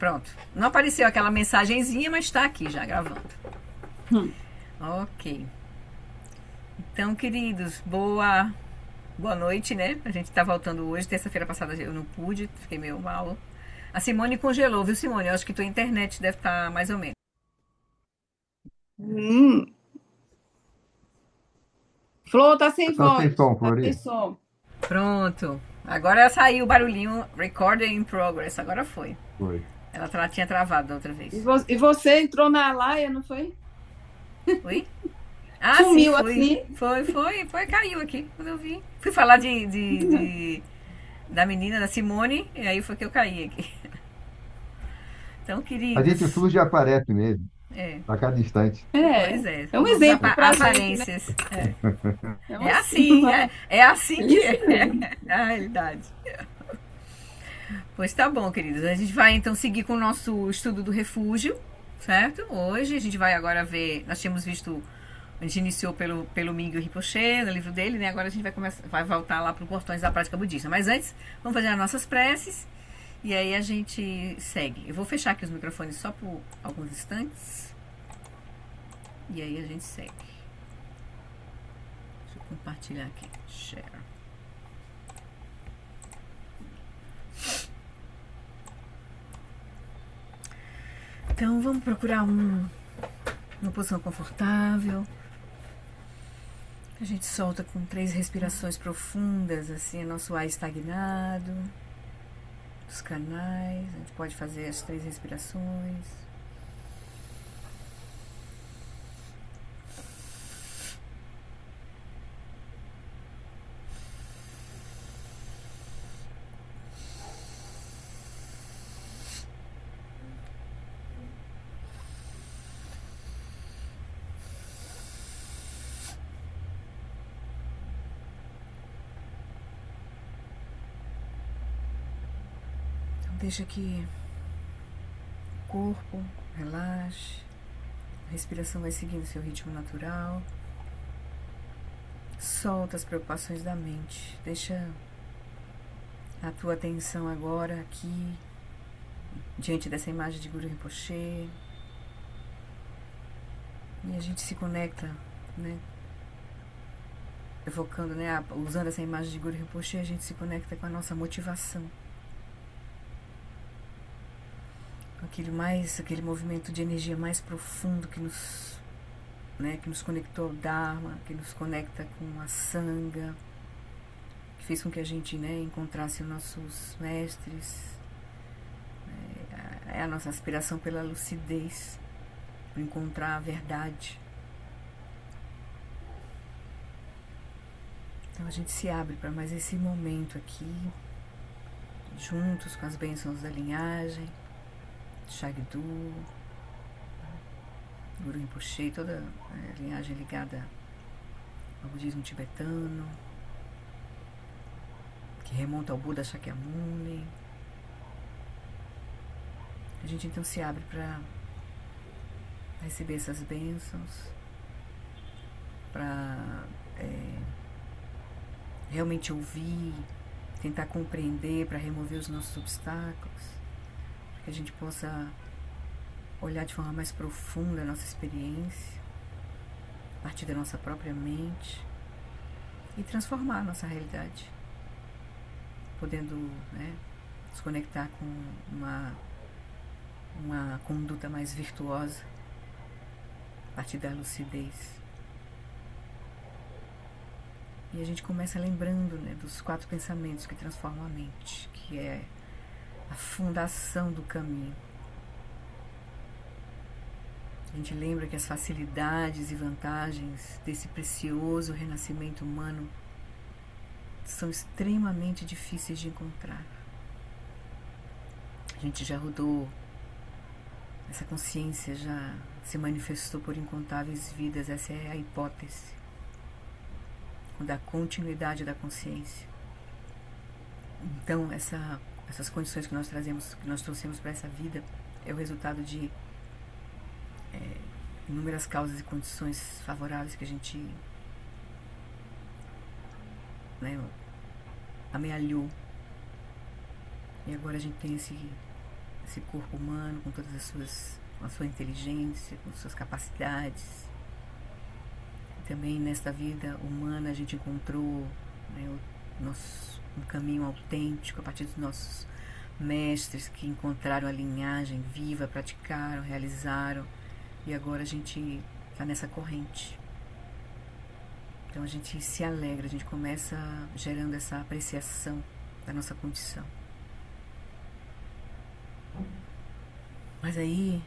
pronto. Não apareceu aquela mensagenzinha, mas está aqui já gravando. Ok. Então, queridos, boa noite, né? A gente tá voltando hoje. Terça-feira passada eu não pude, fiquei meio mal. A Simone congelou, viu, Simone? Eu acho que tua internet deve estar mais ou menos. Flor, tá sem Tá sem voz, som, tá sem Flori? som. Pronto. Agora saiu o barulhinho Recording in Progress. Agora foi. Foi. Ela tinha travado da outra vez. E você entrou na laia, não foi? Oi? Ah, sim, Sumiu foi. assim. Foi, caiu aqui quando eu vi. Fui falar da menina, da Simone, e aí foi que eu caí aqui. Então, A gente queridos, surge e aparece mesmo, é, a cada instante. pois é, É um vamos exemplo pra gente, né? aparências. É É assim, é assim que Isso é mesmo. a realidade. Pois tá bom, queridos. A gente vai então seguir com o nosso estudo do refúgio, certo? Hoje a gente vai agora ver. Nós tínhamos visto. A gente iniciou pelo Mingyu Rinpoche, no livro dele, né? Agora a gente vai voltar lá para os portões da prática budista. Mas antes, vamos fazer as nossas preces e aí a gente segue. Eu vou fechar aqui os microfones só por alguns instantes e aí a gente segue. Deixa eu compartilhar aqui. Share. Então vamos procurar uma posição confortável. A gente solta com 3 respirações profundas, assim, nosso ar estagnado, os canais. A gente pode fazer as 3 respirações. Então deixa que o corpo relaxe, a respiração vai seguindo seu ritmo natural. Solta as preocupações da mente. Deixa a tua atenção agora aqui, diante dessa imagem de Guru Rinpoche. E a gente se conecta, né? Evocando, né? Usando essa imagem de Guru Rinpoche, a gente se conecta com a nossa motivação. Com aquele movimento de energia mais profundo que nos, né, que nos conectou ao Dharma, que nos conecta com a Sangha, que fez com que a gente, né, encontrasse os nossos mestres. É a nossa aspiração pela lucidez, por encontrar a verdade. Então a gente se abre para mais esse momento aqui, juntos com as bênçãos da linhagem, Shagdu, Guru Rinpoche, toda a linhagem ligada ao budismo tibetano, que remonta ao Buda Shakyamuni. A gente então se abre para receber essas bênçãos, para realmente ouvir, tentar compreender, para remover os nossos obstáculos, para que a gente possa olhar de forma mais profunda a nossa experiência, a partir da nossa própria mente, e transformar a nossa realidade, podendo, né, nos conectar com uma conduta mais virtuosa a partir da lucidez. E a gente começa lembrando, né, dos 4 pensamentos que transformam a mente, que é a fundação do caminho. A gente lembra que as facilidades e vantagens desse precioso renascimento humano são extremamente difíceis de encontrar. A gente já rodou, essa consciência já se manifestou por incontáveis vidas, essa é a hipótese da continuidade da consciência. Então, essas condições que nós trouxemos para essa vida, é o resultado de inúmeras causas e condições favoráveis que a gente, né, amealhou. E agora a gente tem esse esse corpo humano com todas com a sua inteligência, com suas capacidades. Também nesta vida humana a gente encontrou, né, um caminho autêntico a partir dos nossos mestres que encontraram a linhagem viva, praticaram, realizaram, e agora a gente está nessa corrente. Então a gente se alegra, a gente começa gerando essa apreciação da nossa condição. Mas aí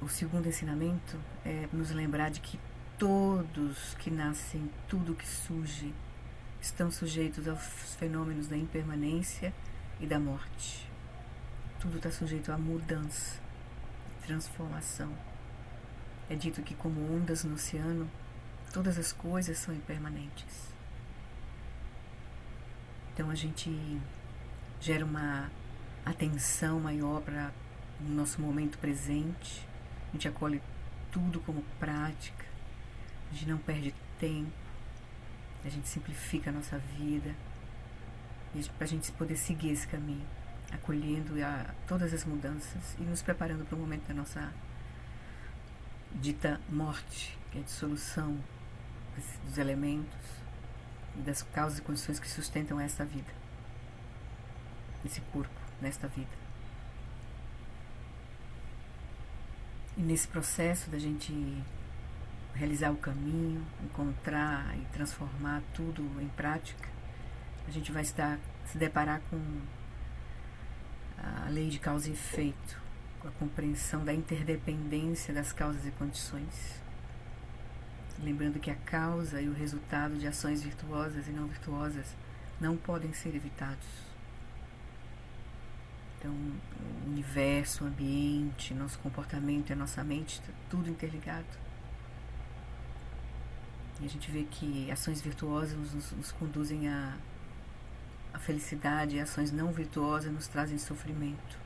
o segundo ensinamento é nos lembrar de que todos que nascem, tudo que surge, estão sujeitos aos fenômenos da impermanência e da morte. Tudo está sujeito à mudança, transformação. É dito que, como ondas no oceano, todas as coisas são impermanentes. Então a gente gera uma atenção maior para o nosso momento presente, a gente acolhe tudo como prática, a gente não perde tempo, a gente simplifica a nossa vida, para a gente poder seguir esse caminho, acolhendo todas as mudanças e nos preparando para o momento da nossa dita morte, que é a dissolução dos elementos e das causas e condições que sustentam esta vida, esse corpo, nesta vida. E nesse processo da gente realizar o caminho, encontrar e transformar tudo em prática, a gente vai se deparar com a lei de causa e efeito, com a compreensão da interdependência das causas e condições. Lembrando que a causa e o resultado de ações virtuosas e não virtuosas não podem ser evitados. Então, o universo, o ambiente, nosso comportamento e a nossa mente, está tudo interligado. E a gente vê que ações virtuosas nos conduzem à felicidade, e ações não virtuosas nos trazem sofrimento.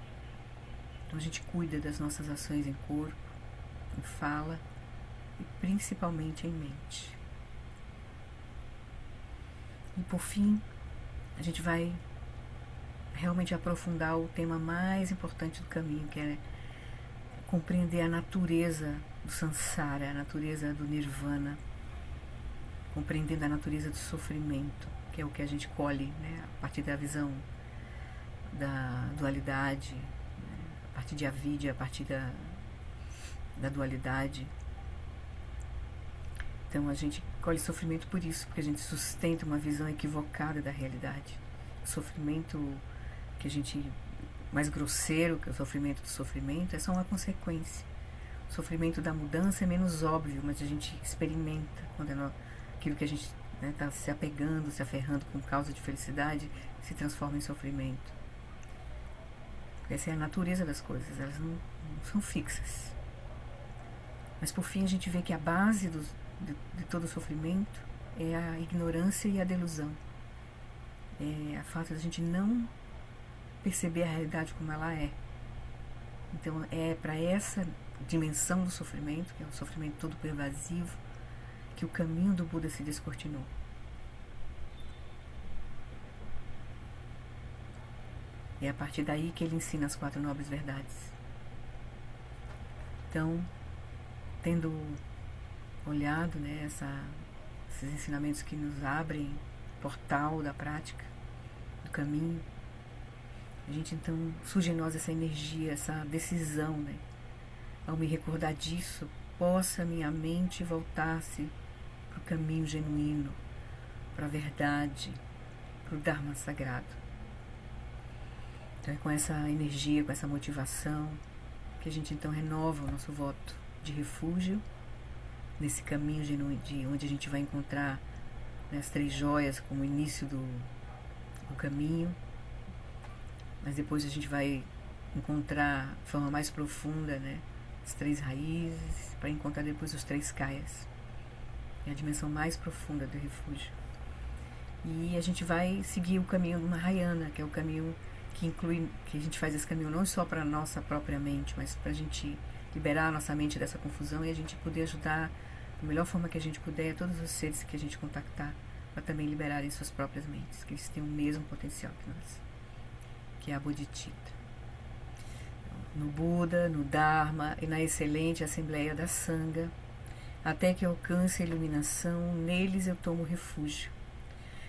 Então a gente cuida das nossas ações em corpo, em fala e principalmente em mente. E por fim, a gente vai realmente aprofundar o tema mais importante do caminho, que é compreender a natureza do samsara, a natureza do nirvana, compreendendo a natureza do sofrimento, que é o que a gente colhe, né, a partir da visão da dualidade, né, a partir de avidya, a partir da dualidade. Então a gente colhe sofrimento por isso, porque a gente sustenta uma visão equivocada da realidade. O sofrimento que a gente mais grosseiro, que é o sofrimento do sofrimento, é só uma consequência. O sofrimento da mudança é menos óbvio, mas a gente experimenta quando aquilo que a gente está se apegando, se aferrando com causa de felicidade, se transforma em sofrimento. Essa é a natureza das coisas, elas não são fixas. Mas por fim a gente vê que a base de todo o sofrimento é a ignorância e a delusão. É a falta de a gente não perceber a realidade como ela é. Então é para essa dimensão do sofrimento, que é o sofrimento todo pervasivo, que o caminho do Buda se descortinou. É a partir daí que ele ensina as 4 nobres verdades. Então, tendo olhado, né, esses ensinamentos que nos abrem portal da prática, do caminho, a gente então surge em nós essa energia, essa decisão, né? Ao me recordar disso, possa minha mente voltar-se para o caminho genuíno, para a verdade, para o Dharma sagrado. Então é com essa energia, com essa motivação, que a gente então renova o nosso voto de refúgio nesse caminho genuíno, de onde a gente vai encontrar, né, as 3 joias como início do caminho, mas depois a gente vai encontrar de forma mais profunda, né, as 3 raízes, para encontrar depois os 3 kayas. É a dimensão mais profunda do refúgio. E a gente vai seguir o caminho do Mahayana, que é o caminho que inclui, que a gente faz esse caminho não só para a nossa própria mente, mas para a gente liberar a nossa mente dessa confusão e a gente poder ajudar da melhor forma que a gente puder todos os seres que a gente contactar para também liberarem suas próprias mentes, que eles têm o mesmo potencial que nós, que é a Bodhicitta. no Buda, no Dharma e na excelente Assembleia da Sangha, até que alcance a iluminação, neles eu tomo refúgio,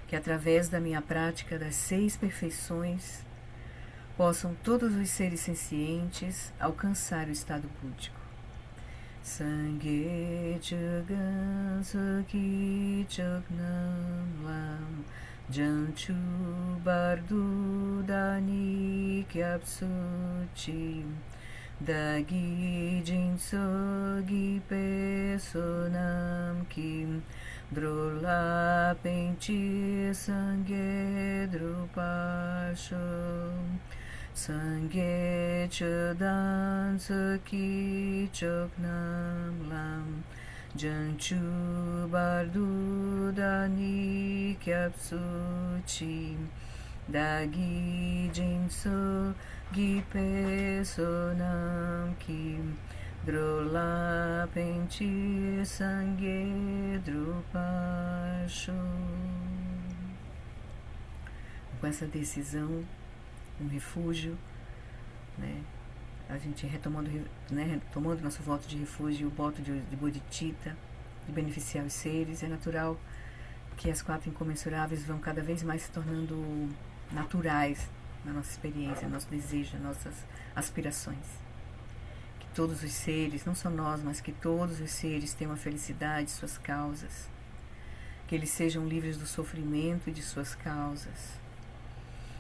que através da minha prática das 6 perfeições possam todos os seres sencientes alcançar o estado búdico. Sangye Chugan Sukhi Choknam Lam Janchu Bardu Dani Kyapsuchi Dagi Jinso Gipe Sonam Kim Drola Penti Sangye Drupasho Sangye Chodan Sukhi Choknam Lam Janchu Bardu Dani Kyapsuchi Dagi Jinso Gipe Sonam Kim Drola Penti Sangye Drupasho. Com essa decisão, um refúgio, né? A gente retomando nosso voto de refúgio, o voto de bodhicitta, de beneficiar os seres, é natural que as 4 incomensuráveis vão cada vez mais se tornando naturais na nossa experiência, no nosso desejo, nas nossas aspirações. Que todos os seres, não só nós, mas que todos os seres tenham a felicidade, suas causas, que eles sejam livres do sofrimento e de suas causas,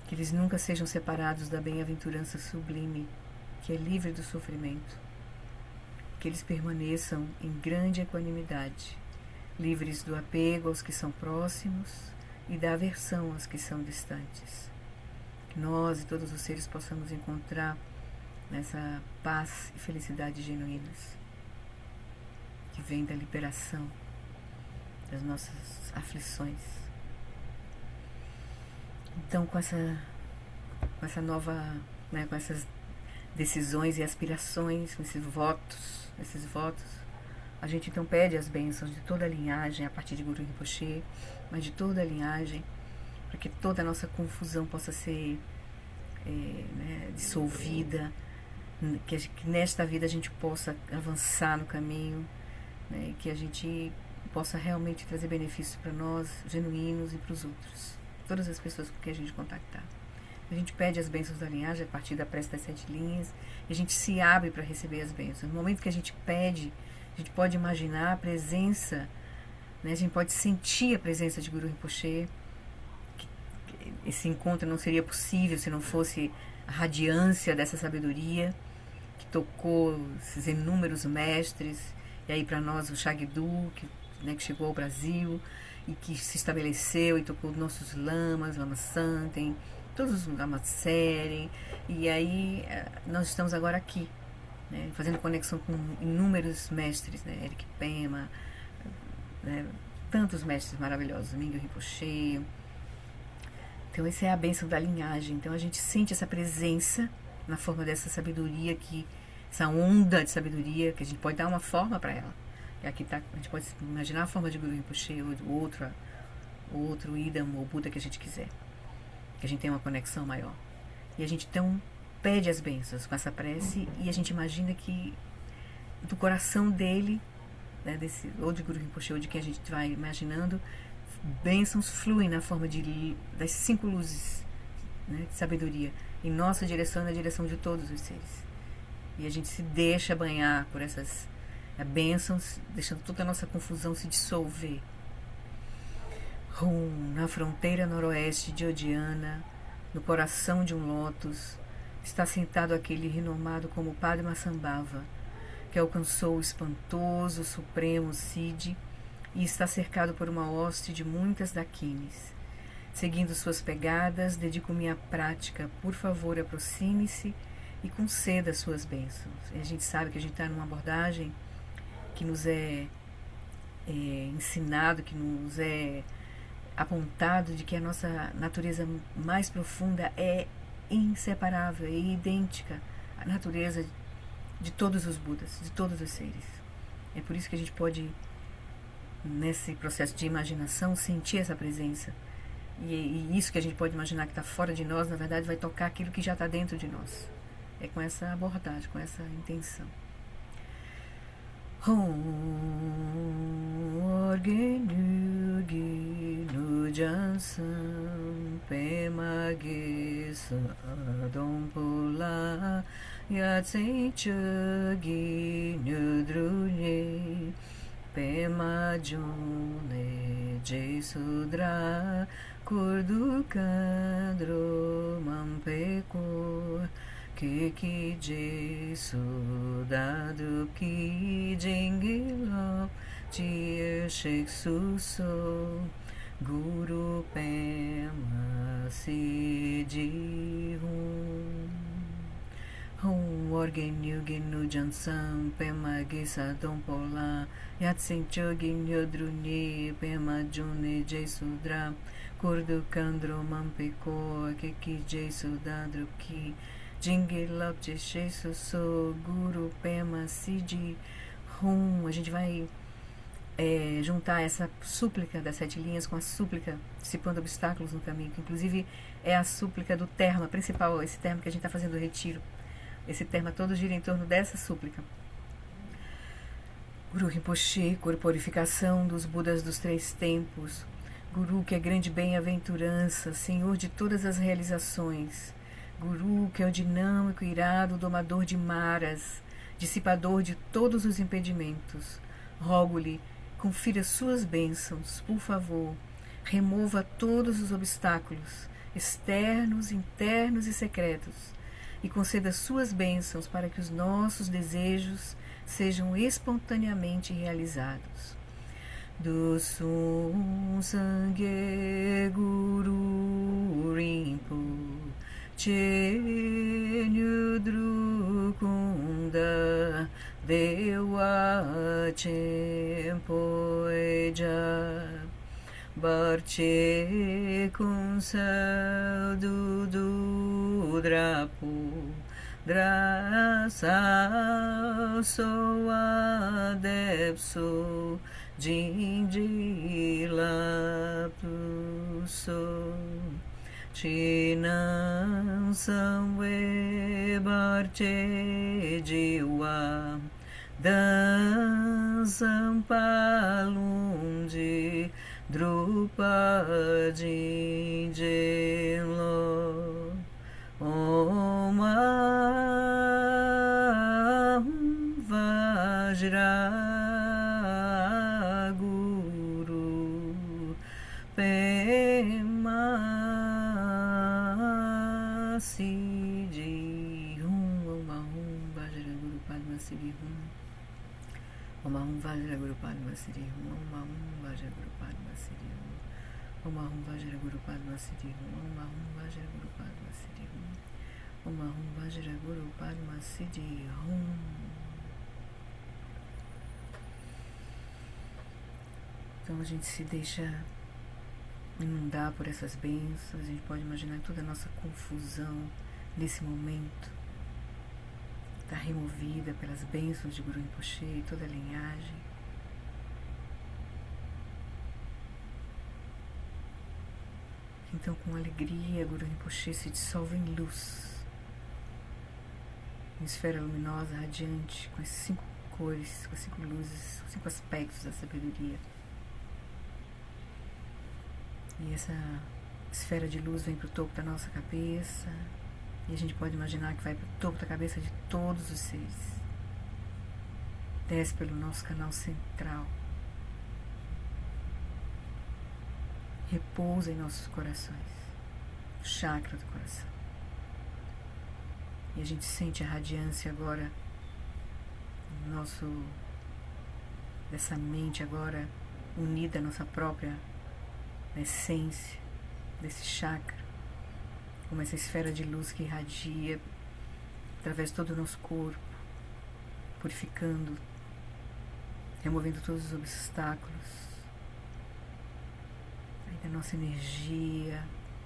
que eles nunca sejam separados da bem-aventurança sublime, que é livre do sofrimento, que eles permaneçam em grande equanimidade, livres do apego aos que são próximos e da aversão aos que são distantes. Que nós e todos os seres possamos encontrar nessa paz e felicidade genuínas, que vem da liberação das nossas aflições. Então, com essa nova, com essas decisões e aspirações, com esses votos, a gente então pede as bênçãos de toda a linhagem, a partir de Guru Rinpoche, mas de toda a linhagem, para que toda a nossa confusão possa ser dissolvida, que nesta vida a gente possa avançar no caminho, né, que a gente possa realmente trazer benefícios para nós, genuínos, e para os outros, todas as pessoas com quem a gente contactar. A gente pede as bênçãos da linhagem a partir da prece das 7 linhas, e a gente se abre para receber as bênçãos. No momento que a gente pede, a gente pode imaginar a presença, né, a gente pode sentir a presença de Guru Rinpoche. Esse encontro não seria possível se não fosse a radiância dessa sabedoria que tocou esses inúmeros mestres, e aí para nós o Shagdu, que chegou ao Brasil e que se estabeleceu e tocou nossos lamas, Lama Santen, todos os Lama Tseren, e aí nós estamos agora aqui, né, fazendo conexão com inúmeros mestres, né, Eric Pema, né, tantos mestres maravilhosos, Mingyur Rinpoche. Então essa é a bênção da linhagem. Então a gente sente essa presença na forma dessa sabedoria, essa onda de sabedoria, que a gente pode dar uma forma para ela. E aqui tá, a gente pode imaginar a forma de Guru Rinpoche, ou do outro Idam, ou Buda que a gente quiser. Que a gente tenha uma conexão maior. E a gente então pede as bênçãos com essa prece, e a gente imagina que do coração dele, né, ou de Guru Rinpoche, ou de quem a gente vai imaginando, bênçãos fluem na forma das 5 luzes, né, de sabedoria, em nossa direção e na direção de todos os seres. E a gente se deixa banhar por essas bênçãos, deixando toda a nossa confusão se dissolver. Na fronteira noroeste de Odiana, no coração de um lótus, está sentado aquele renomado como Padmasambhava, que alcançou o espantoso supremo Siddhi e está cercado por uma hoste de muitas dakines. Seguindo suas pegadas, dedico minha prática. Por favor, aproxime-se e conceda suas bênçãos. E a gente sabe que a gente está numa abordagem que nos é ensinado, que nos é apontado de que a nossa natureza mais profunda é inseparável, é idêntica à natureza de todos os Budas, de todos os seres. É por isso que a gente pode, nesse processo de imaginação, sentir essa presença. E isso que a gente pode imaginar que está fora de nós, na verdade vai tocar aquilo que já está dentro de nós. É com essa abordagem, com essa intenção. Hom orgenu ginu jansam pema gisa dompola yatsen ginu drunye pema june jesudra kurdu kandro mampekor que Jesu dado que jingilo dia shek suso guru pema siji hum orgenyu genu jansam pema gisa dompola yatsen chogin yodruni pema june jesudra kurdu kandro mampeko que Jesu dado que Jingilop Jeshesu So Guru Pema Siddhi Hum. A gente vai juntar essa súplica das 7 linhas com a súplica dissipando obstáculos no caminho, que inclusive é a súplica do terma principal, esse termo que a gente está fazendo o retiro. Esse termo todo gira em torno dessa súplica. Guru Rinpoche, corporificação dos Budas dos 3 tempos. Guru que é grande bem-aventurança, Senhor de todas as realizações. Guru, que é o dinâmico, irado, domador de maras, dissipador de todos os impedimentos. Rogo-lhe, confira suas bênçãos, por favor, remova todos os obstáculos, externos, internos e secretos, e conceda suas bênçãos para que os nossos desejos sejam espontaneamente realizados. Do Sum Sangye Guru Rinpo Chenyu Drukunda Dewa Chempoeja Barche Kunsal Dudu Drapo Drasa Soa Depso Jindilapso Chinam Samwe Barche Jiwa Dansam Palumji Drupa Jinjelo Om Vajra Guru Pema Siddhi Hum. Om Vajra Guru Padma Siddhi Hum. Om Vajra Guru Padma Siddhi Hum. Om Vajra Guru Padma Siddhi Hum. Om Vajra Guru Padma Siddhi Hum. Om Vajra Guru Padma Siddhi Hum. Om Vajra Guru Padma Siddhi Hum. Então a gente se deixa inundar por essas bênçãos. A gente pode imaginar toda a nossa confusão nesse momento está removida pelas bênçãos de Guru Rinpoche e toda a linhagem. Então, com alegria, Guru Rinpoche se dissolve em luz, em esfera luminosa, radiante, com as 5 cores, com as 5 luzes, com 5 aspectos da sabedoria. E essa esfera de luz vem para o topo da nossa cabeça, e a gente pode imaginar que vai para o topo da cabeça de todos os seres. Desce pelo nosso canal central, repousa em nossos corações, o chakra do coração. E a gente sente a radiância agora, dessa mente agora unida à nossa própria essência, desse chakra, como essa esfera de luz que irradia através de todo o nosso corpo, purificando, removendo todos os obstáculos da nossa energia,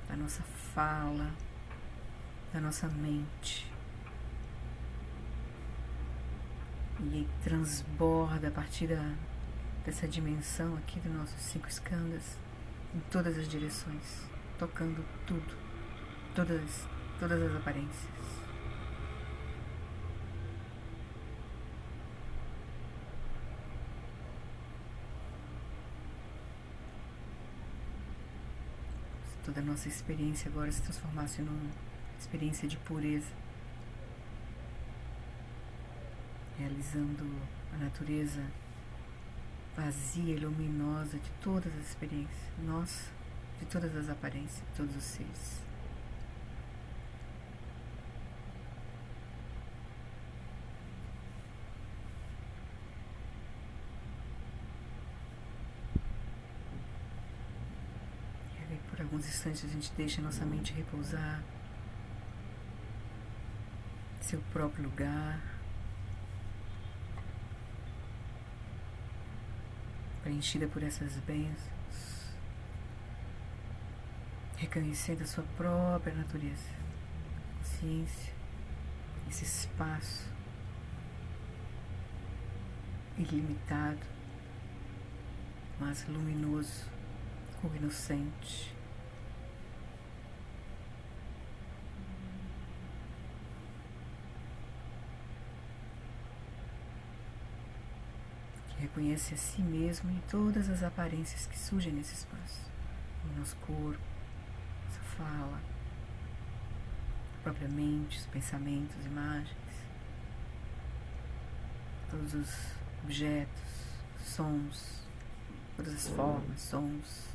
da nossa fala, da nossa mente. E transborda a partir dessa dimensão aqui dos nossos 5 skandhas em todas as direções, tocando tudo, todas as aparências. toda a nossa experiência agora se transformasse numa experiência de pureza, realizando a natureza vazia e luminosa de todas as experiências, nossa, de todas as aparências, de todos os seres. E aí, por alguns instantes a gente deixa a nossa mente repousar em seu próprio lugar, preenchida por essas bênçãos, reconhecendo a sua própria natureza, consciência, esse espaço ilimitado, mas luminoso, inocente. Reconhece a si mesmo e todas as aparências que surgem nesse espaço. O nosso corpo, nossa fala, a própria mente, os pensamentos, imagens, todos os objetos, sons, todas as formas, sons.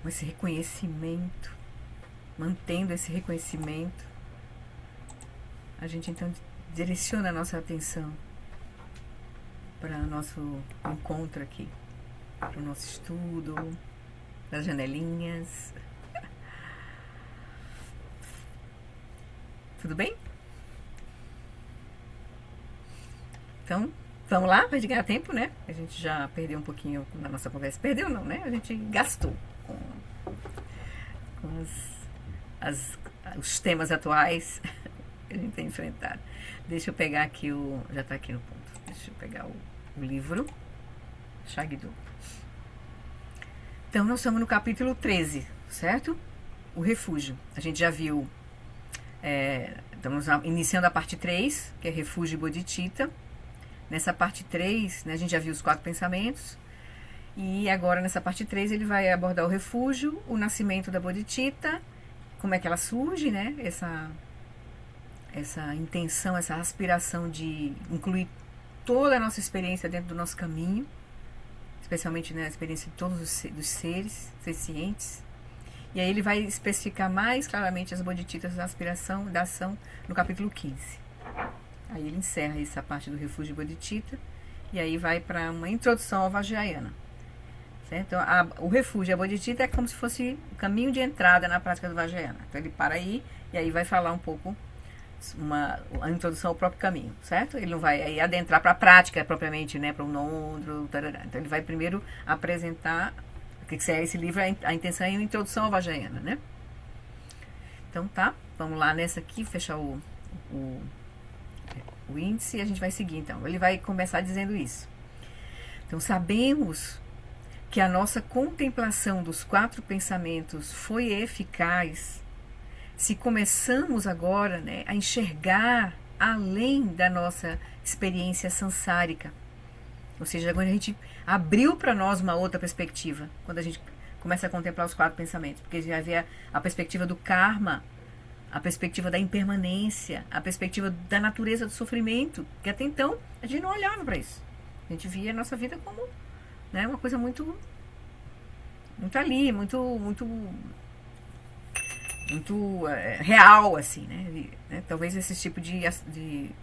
Com esse reconhecimento, mantendo esse reconhecimento, a gente então direciona a nossa atenção para o nosso encontro aqui, para o nosso estudo, das janelinhas. Tudo bem? Então, vamos lá, para ganhar tempo, né? A gente já perdeu um pouquinho na nossa conversa. Perdeu não, né? A gente gastou com os temas atuais que a gente tem enfrentado. Deixa eu pegar aqui já está aqui no ponto. Deixa eu pegar o livro. Shagdu. Então, nós estamos no capítulo 13, certo? O refúgio. A gente já viu... estamos iniciando a parte 3, que é refúgio e bodhicitta. Nessa parte 3, né, a gente já viu os 4 pensamentos. E agora, nessa parte 3, ele vai abordar o refúgio, o nascimento da bodhicitta, como é que ela surge, né? Essa intenção, essa aspiração de incluir toda a nossa experiência dentro do nosso caminho, especialmente, né, a experiência de todos os seres cientes. E aí ele vai especificar mais claramente as bodhicittas da aspiração, da ação, no capítulo 15. Aí ele encerra essa parte do refúgio bodhicitta e aí vai para uma introdução ao Vajrayana. Certo? Então, o refúgio, a bodhicitta, é como se fosse o caminho de entrada na prática do Vajrayana. Então ele para aí e aí vai falar um pouco, a introdução ao próprio caminho, certo? Ele não vai aí adentrar para a prática propriamente, né, para o nondro, tarará. Então ele vai primeiro apresentar o que é esse livro, a intenção é uma introdução ao Vajrayana, né? Então tá, vamos lá nessa aqui, fechar o índice e a gente vai seguir então. Ele vai começar dizendo isso. Então sabemos que a nossa contemplação dos 4 pensamentos foi eficaz se começamos agora, né, a enxergar além da nossa experiência sansárica. Ou seja, agora a gente abriu para nós uma outra perspectiva, quando a gente começa a contemplar os 4 pensamentos, porque já havia a perspectiva do karma, a perspectiva da impermanência, a perspectiva da natureza do sofrimento, que até então a gente não olhava para isso. A gente via a nossa vida como, né, uma coisa muito ali, muito muito real, assim, né? Talvez esse tipo de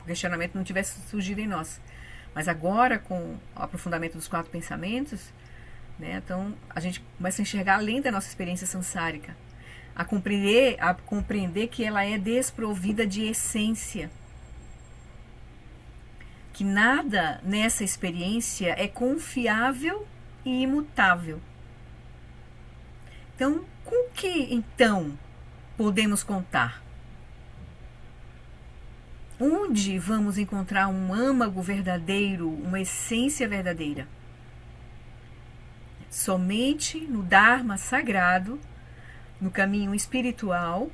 questionamento não tivesse surgido em nós. Mas agora, com o aprofundamento dos 4 pensamentos, né, então a gente começa a enxergar além da nossa experiência sansárica, a compreender que ela é desprovida de essência. Que nada nessa experiência é confiável e imutável. Então, com que, então, podemos contar? Onde vamos encontrar um âmago verdadeiro, uma essência verdadeira? Somente no Dharma sagrado, no caminho espiritual,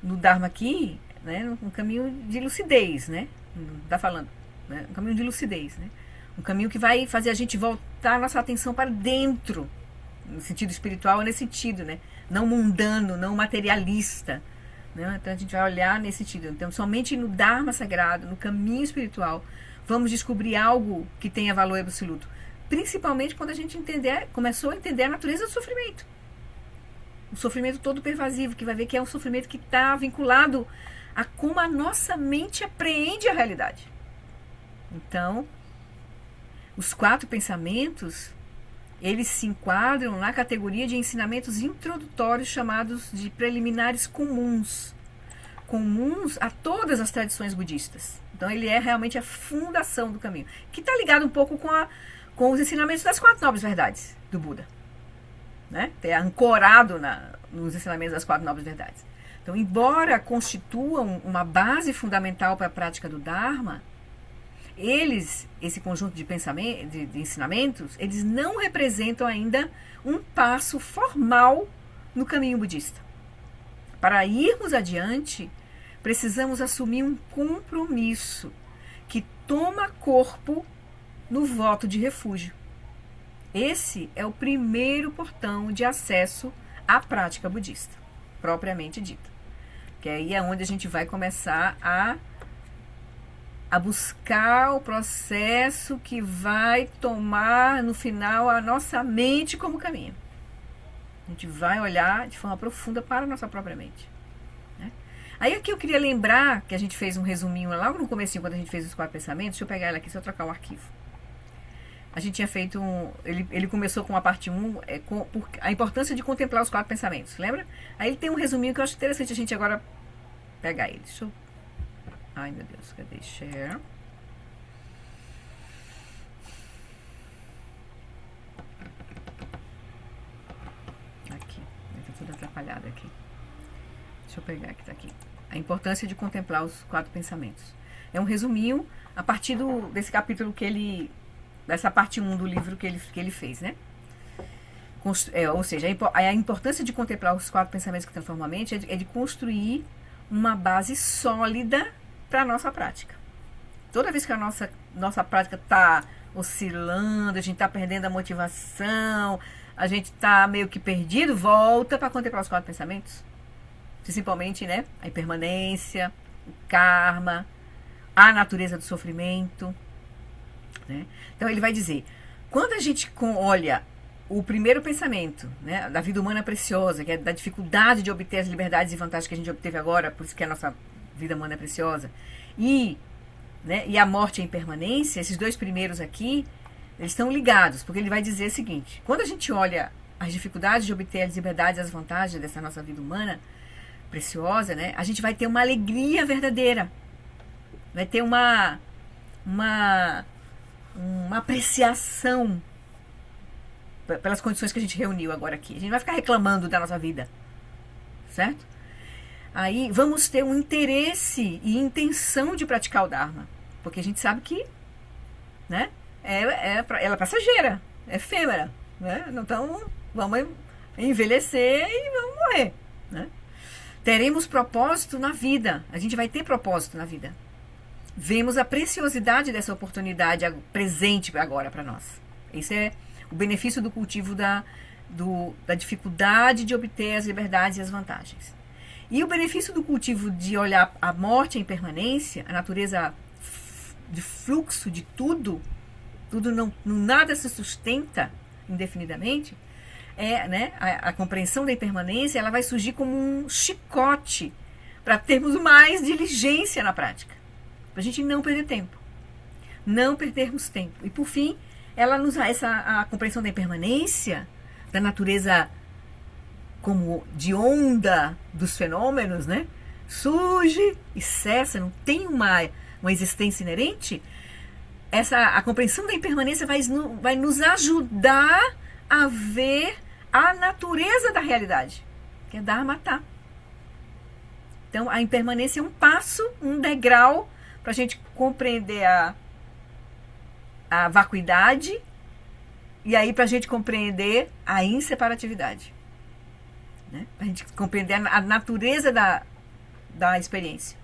no Dharma aqui, né, no caminho de lucidez, né? Não está falando, né? Um caminho de lucidez, né? Um caminho que vai fazer a gente voltar a nossa atenção para dentro, no sentido espiritual, nesse sentido, né? Não mundano, não materialista, né? Então a gente vai olhar nesse sentido. Então, somente no Dharma sagrado, no caminho espiritual, vamos descobrir algo que tenha valor absoluto. Principalmente quando a gente começou a entender a natureza do sofrimento. O sofrimento todo pervasivo, que vai ver que é um sofrimento que está vinculado a como a nossa mente apreende a realidade. Então, os 4 pensamentos, eles se enquadram na categoria de ensinamentos introdutórios chamados de preliminares comuns. Comuns a todas as tradições budistas. Então, ele é realmente a fundação do caminho. Que está ligado um pouco com os ensinamentos das 4 nobres verdades do Buda. Né? É ancorado nos ensinamentos das 4 nobres verdades. Então, embora constituam uma base fundamental para a prática do Dharma, esse conjunto de pensamentos, de ensinamentos, eles não representam ainda um passo formal no caminho budista. Para irmos adiante, precisamos assumir um compromisso que toma corpo no voto de refúgio. Esse é o primeiro portão de acesso à prática budista, propriamente dita. Que aí é onde a gente vai começar a buscar o processo que vai tomar, no final, a nossa mente como caminho. A gente vai olhar de forma profunda para a nossa própria mente. Né? Aí aqui eu queria lembrar que a gente fez um resuminho logo no comecinho, quando a gente fez os 4 pensamentos. Deixa eu pegar ele aqui, se eu trocar o arquivo. A gente tinha feito ele começou com a parte 1, a importância de contemplar os 4 pensamentos, lembra? Aí ele tem um resuminho que eu acho interessante a gente agora pegar ele. Deixa eu... Ai, meu Deus, cadê? Share. Aqui, tá tudo atrapalhado aqui. Deixa eu pegar que tá aqui. A importância de contemplar os 4 pensamentos. É um resuminho a partir desse capítulo dessa parte 1 do livro que ele fez, né? Ou seja, a importância de contemplar os 4 pensamentos que transformam a mente é de construir uma base sólida para a nossa prática. Toda vez que a nossa prática está oscilando, a gente está perdendo a motivação, a gente está meio que perdido, volta para contemplar os 4 pensamentos. Principalmente, né? A impermanência, o karma, a natureza do sofrimento. Né? Então ele vai dizer, quando a gente olha o primeiro pensamento, né, da vida humana preciosa, que é da dificuldade de obter as liberdades e vantagens que a gente obteve agora, por isso que a nossa vida humana é preciosa, e a morte e a impermanência, esses 2 primeiros aqui, eles estão ligados, porque ele vai dizer o seguinte, quando a gente olha as dificuldades de obter as liberdades e as vantagens dessa nossa vida humana preciosa, né, a gente vai ter uma alegria verdadeira, vai ter uma apreciação pelas condições que a gente reuniu agora aqui. A gente vai ficar reclamando da nossa vida, certo? Aí vamos ter um interesse e intenção de praticar o Dharma, porque a gente sabe que, né, ela é passageira, é efêmera, né? Então vamos envelhecer e vamos morrer, né? Teremos propósito na vida, a gente vai ter propósito na vida. Vemos a preciosidade dessa oportunidade presente agora para nós. Esse é o benefício do cultivo da dificuldade de obter as liberdades e as vantagens. E o benefício do cultivo de olhar a morte e a impermanência, a natureza de fluxo de tudo nada se sustenta indefinidamente, né, a compreensão da impermanência, ela vai surgir como um chicote para termos mais diligência na prática, para a gente não perder tempo, não perdermos tempo. E por fim, a compreensão da impermanência, da natureza como de onda dos fenômenos, né, surge e cessa, não tem uma existência inerente. A compreensão da impermanência vai nos ajudar a ver a natureza da realidade, que é Dharmata. Então, a impermanência é um passo, um degrau, para a gente compreender a vacuidade, e aí para a gente compreender a inseparatividade. Né? Para a gente compreender a natureza da experiência.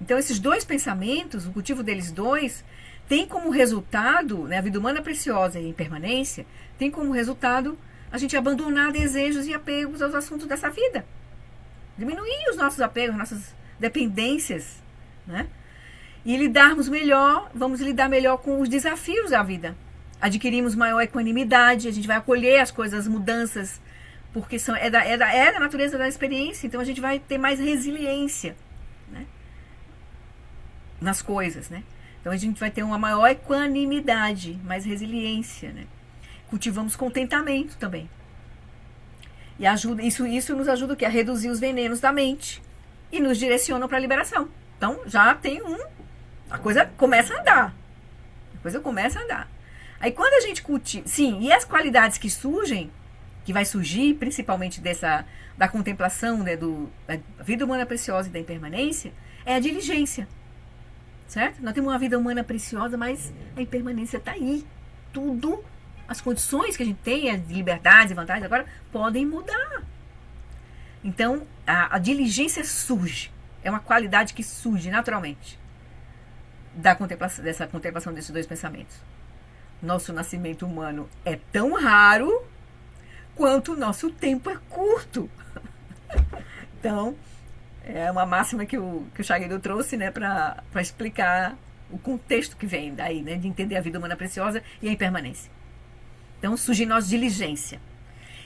Então, esses dois pensamentos, o cultivo deles dois, tem como resultado, né, a vida humana preciosa e a impermanência, tem como resultado a gente abandonar desejos e apegos aos assuntos dessa vida. Diminuir os nossos apegos, as nossas dependências, né? E vamos lidar melhor com os desafios da vida. Adquirimos maior equanimidade, a gente vai acolher as coisas, as mudanças, porque é da natureza da experiência, então a gente vai ter mais resiliência, né, nas coisas, né? Então a gente vai ter uma maior equanimidade, mais resiliência, né? Cultivamos contentamento também. E isso nos ajuda o quê? A reduzir os venenos da mente e nos direciona para a liberação. Então já tem a coisa começa a andar. Aí quando a gente cultiva, sim, e as qualidades que surgem, que vai surgir principalmente da contemplação, né, da vida humana preciosa e da impermanência, é a diligência. Certo? Nós temos uma vida humana preciosa, mas a impermanência está aí. Tudo, as condições que a gente tem, de liberdades e vantagens agora, podem mudar. Então, a diligência surge. É uma qualidade que surge naturalmente dessa contemplação desses dois pensamentos. Nosso nascimento humano é tão raro quanto o nosso tempo é curto. Então, é uma máxima que o Shágyamur trouxe, né, para explicar o contexto que vem daí, né, de entender a vida humana preciosa e a impermanência. Então, surge em nós diligência.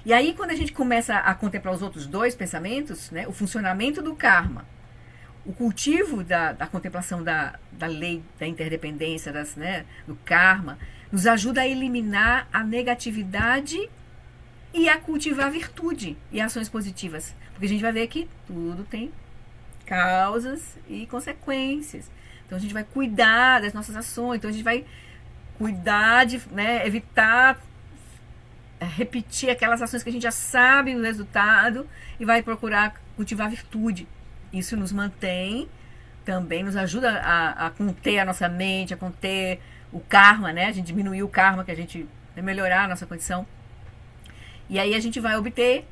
E aí, quando a gente começa a contemplar os outros dois pensamentos, né, o funcionamento do karma, o cultivo da contemplação da lei da interdependência, do karma, nos ajuda a eliminar a negatividade e a cultivar a virtude e ações positivas. Porque a gente vai ver que tudo tem causas e consequências. Então a gente vai cuidar das nossas ações, então a gente vai cuidar de, né, evitar repetir aquelas ações que a gente já sabe o resultado e vai procurar cultivar a virtude. Isso nos mantém, também nos ajuda a conter a nossa mente, a conter o karma, né? A gente diminuir o karma, que a gente vai melhorar a nossa condição. E aí a gente vai obter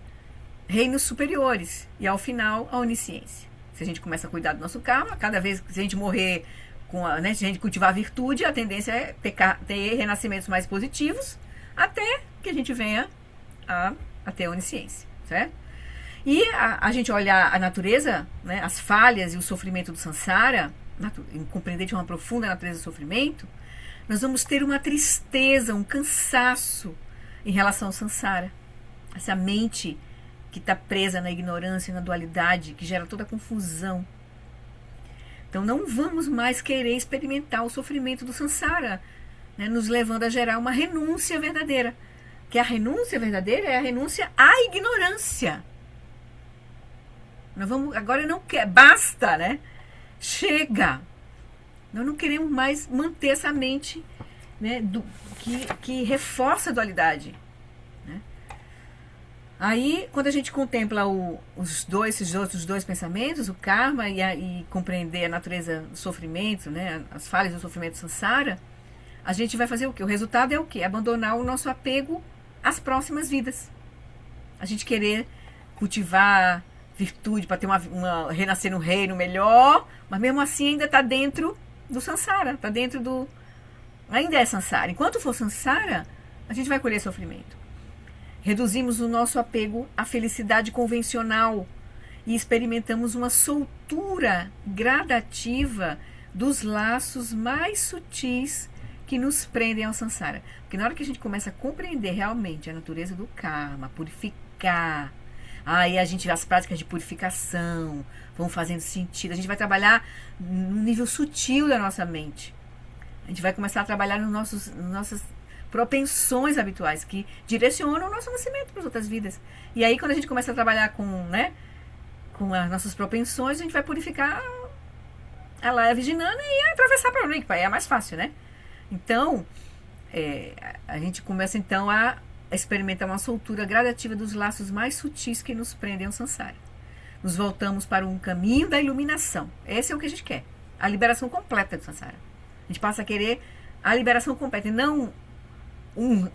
reinos superiores e ao final a onisciência. Se a gente começa a cuidar do nosso karma, cada vez que a gente morrer se a gente cultivar a virtude, a tendência é ter renascimentos mais positivos, até que a gente venha a ter a onisciência, certo? E a gente olhar a natureza, né, as falhas e o sofrimento do samsara, compreender de uma profunda natureza do sofrimento, nós vamos ter uma tristeza, um cansaço em relação ao samsara. Essa mente que está presa na ignorância e na dualidade, que gera toda a confusão. Então não vamos mais querer experimentar o sofrimento do samsara, né, nos levando a gerar uma renúncia verdadeira. Que a renúncia verdadeira é a renúncia à ignorância. Nós vamos, agora não quer, basta, né? Chega. Nós não queremos mais manter essa mente, né, que reforça a dualidade. Né? Aí, quando a gente contempla esses outros dois pensamentos, o karma e compreender a natureza do sofrimento, né, as falhas do sofrimento samsara, a gente vai fazer o quê? O resultado é o quê? Abandonar o nosso apego às próximas vidas. A gente querer cultivar virtude para ter renascer no reino melhor, mas mesmo assim ainda está dentro do samsara, está dentro ainda é samsara. Enquanto for samsara, a gente vai colher sofrimento. Reduzimos o nosso apego à felicidade convencional e experimentamos uma soltura gradativa dos laços mais sutis que nos prendem ao samsara. Porque na hora que a gente começa a compreender realmente a natureza do karma, purificar, aí a gente, as práticas de purificação vão fazendo sentido. A gente vai trabalhar no nível sutil da nossa mente. A gente vai começar a trabalhar nas nossas propensões habituais que direcionam o nosso nascimento para as outras vidas. E aí, quando a gente começa a trabalhar com as nossas propensões, a gente vai purificar a Laya Vijnana e atravessar para o Rigpa. Aí é mais fácil, né? Então, a gente começa então a experimentar uma soltura gradativa dos laços mais sutis que nos prendem ao samsara. Nos voltamos para um caminho da iluminação. Esse é o que a gente quer. A liberação completa do samsara. A gente passa a querer a liberação completa e não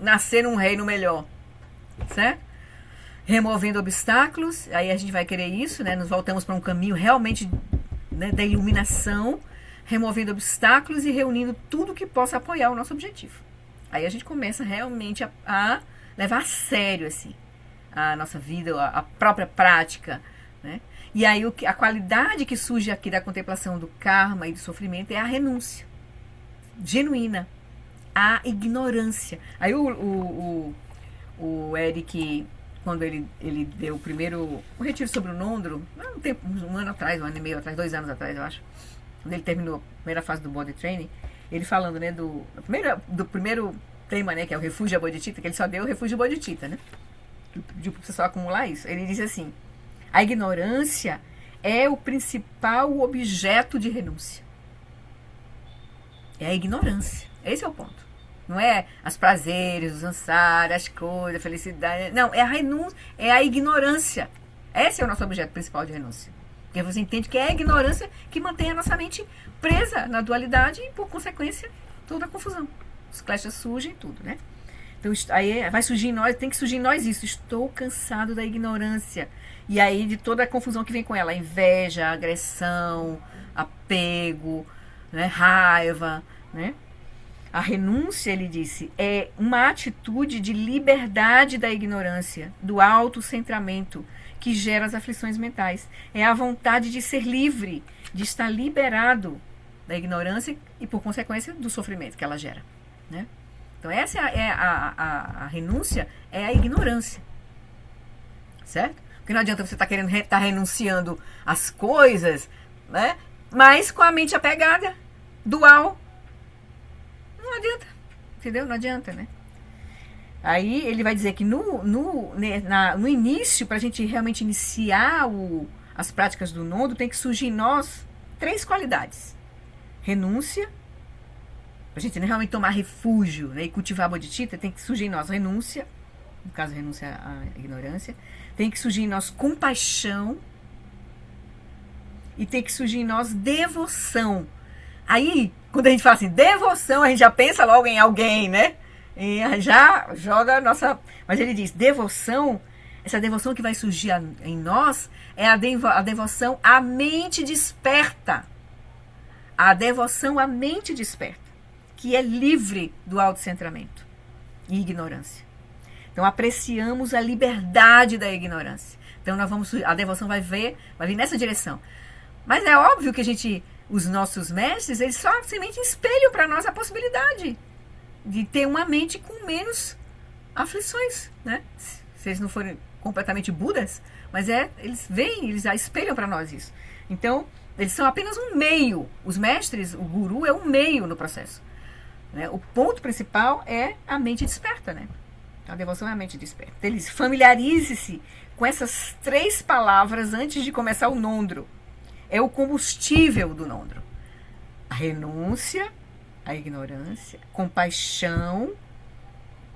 nascer um reino melhor. Certo? Removendo obstáculos, aí a gente vai querer isso, né? Nos voltamos para um caminho realmente, né, da iluminação, removendo obstáculos e reunindo tudo que possa apoiar o nosso objetivo. Aí a gente começa realmente a levar a sério assim, a nossa vida, a própria prática, né? E aí a qualidade que surge aqui da contemplação do karma e do sofrimento é a renúncia genuína, a ignorância. Aí o Eric, quando ele deu o retiro sobre o Nondro, um ano atrás, um ano e meio atrás, 2 anos atrás, eu acho, quando ele terminou a primeira fase do Body Training, ele falando, né, do primeiro tema, né, que é o refúgio Bodhicitta, que ele só deu o refúgio Bodhicitta, né, pediu para você só acumular isso. Ele diz assim: a ignorância é o principal objeto de renúncia. É a ignorância. Esse é o ponto. Não é os prazeres, os ansar, as coisas, a felicidade. Não, é a renúncia, é a ignorância. Esse é o nosso objeto principal de renúncia. Porque você entende que é a ignorância que mantém a nossa mente presa na dualidade e, por consequência, toda a confusão. Os kleshas surgem, tudo, né? Então, aí vai surgir em nós, tem que surgir em nós isso. Estou cansado da ignorância. E aí, de toda a confusão que vem com ela. A inveja, a agressão, apego, né, raiva, né? A renúncia, ele disse, é uma atitude de liberdade da ignorância, do autocentramento, que gera as aflições mentais. É a vontade de ser livre, de estar liberado da ignorância e, por consequência, do sofrimento que ela gera, né? Então, essa é a renúncia, é a ignorância. Certo? Porque não adianta você estar renunciando às coisas, né? Mas com a mente apegada, dual. Não adianta, entendeu? Não adianta, né? Aí ele vai dizer que no início, para a gente realmente iniciar as práticas do Nondo, tem que surgir em nós 3 qualidades. Renúncia, para a gente realmente tomar refúgio, né, e cultivar a bodhicitta, tem que surgir em nós renúncia, no caso renúncia à ignorância, tem que surgir em nós compaixão e tem que surgir em nós devoção. Aí, quando a gente fala assim, devoção, a gente já pensa logo em alguém, né? E já joga a nossa... Mas ele diz, devoção, essa devoção que vai surgir em nós é a devoção à mente desperta. A devoção à mente desperta, que é livre do autocentramento e ignorância. Então, apreciamos a liberdade da ignorância. Então, a devoção vai vir nessa direção. Mas é óbvio que os nossos mestres, eles só simplesmente espelham para nós a possibilidade de ter uma mente com menos aflições, né? Se eles não forem completamente budas, mas eles já espelham para nós isso. Então, eles são apenas um meio. Os mestres, o guru é um meio no processo, né? O ponto principal é a mente desperta, né? A devoção é a mente desperta. Eles familiarize-se com essas 3 palavras antes de começar o Nondro. É o combustível do Nondro. A renúncia, a ignorância, compaixão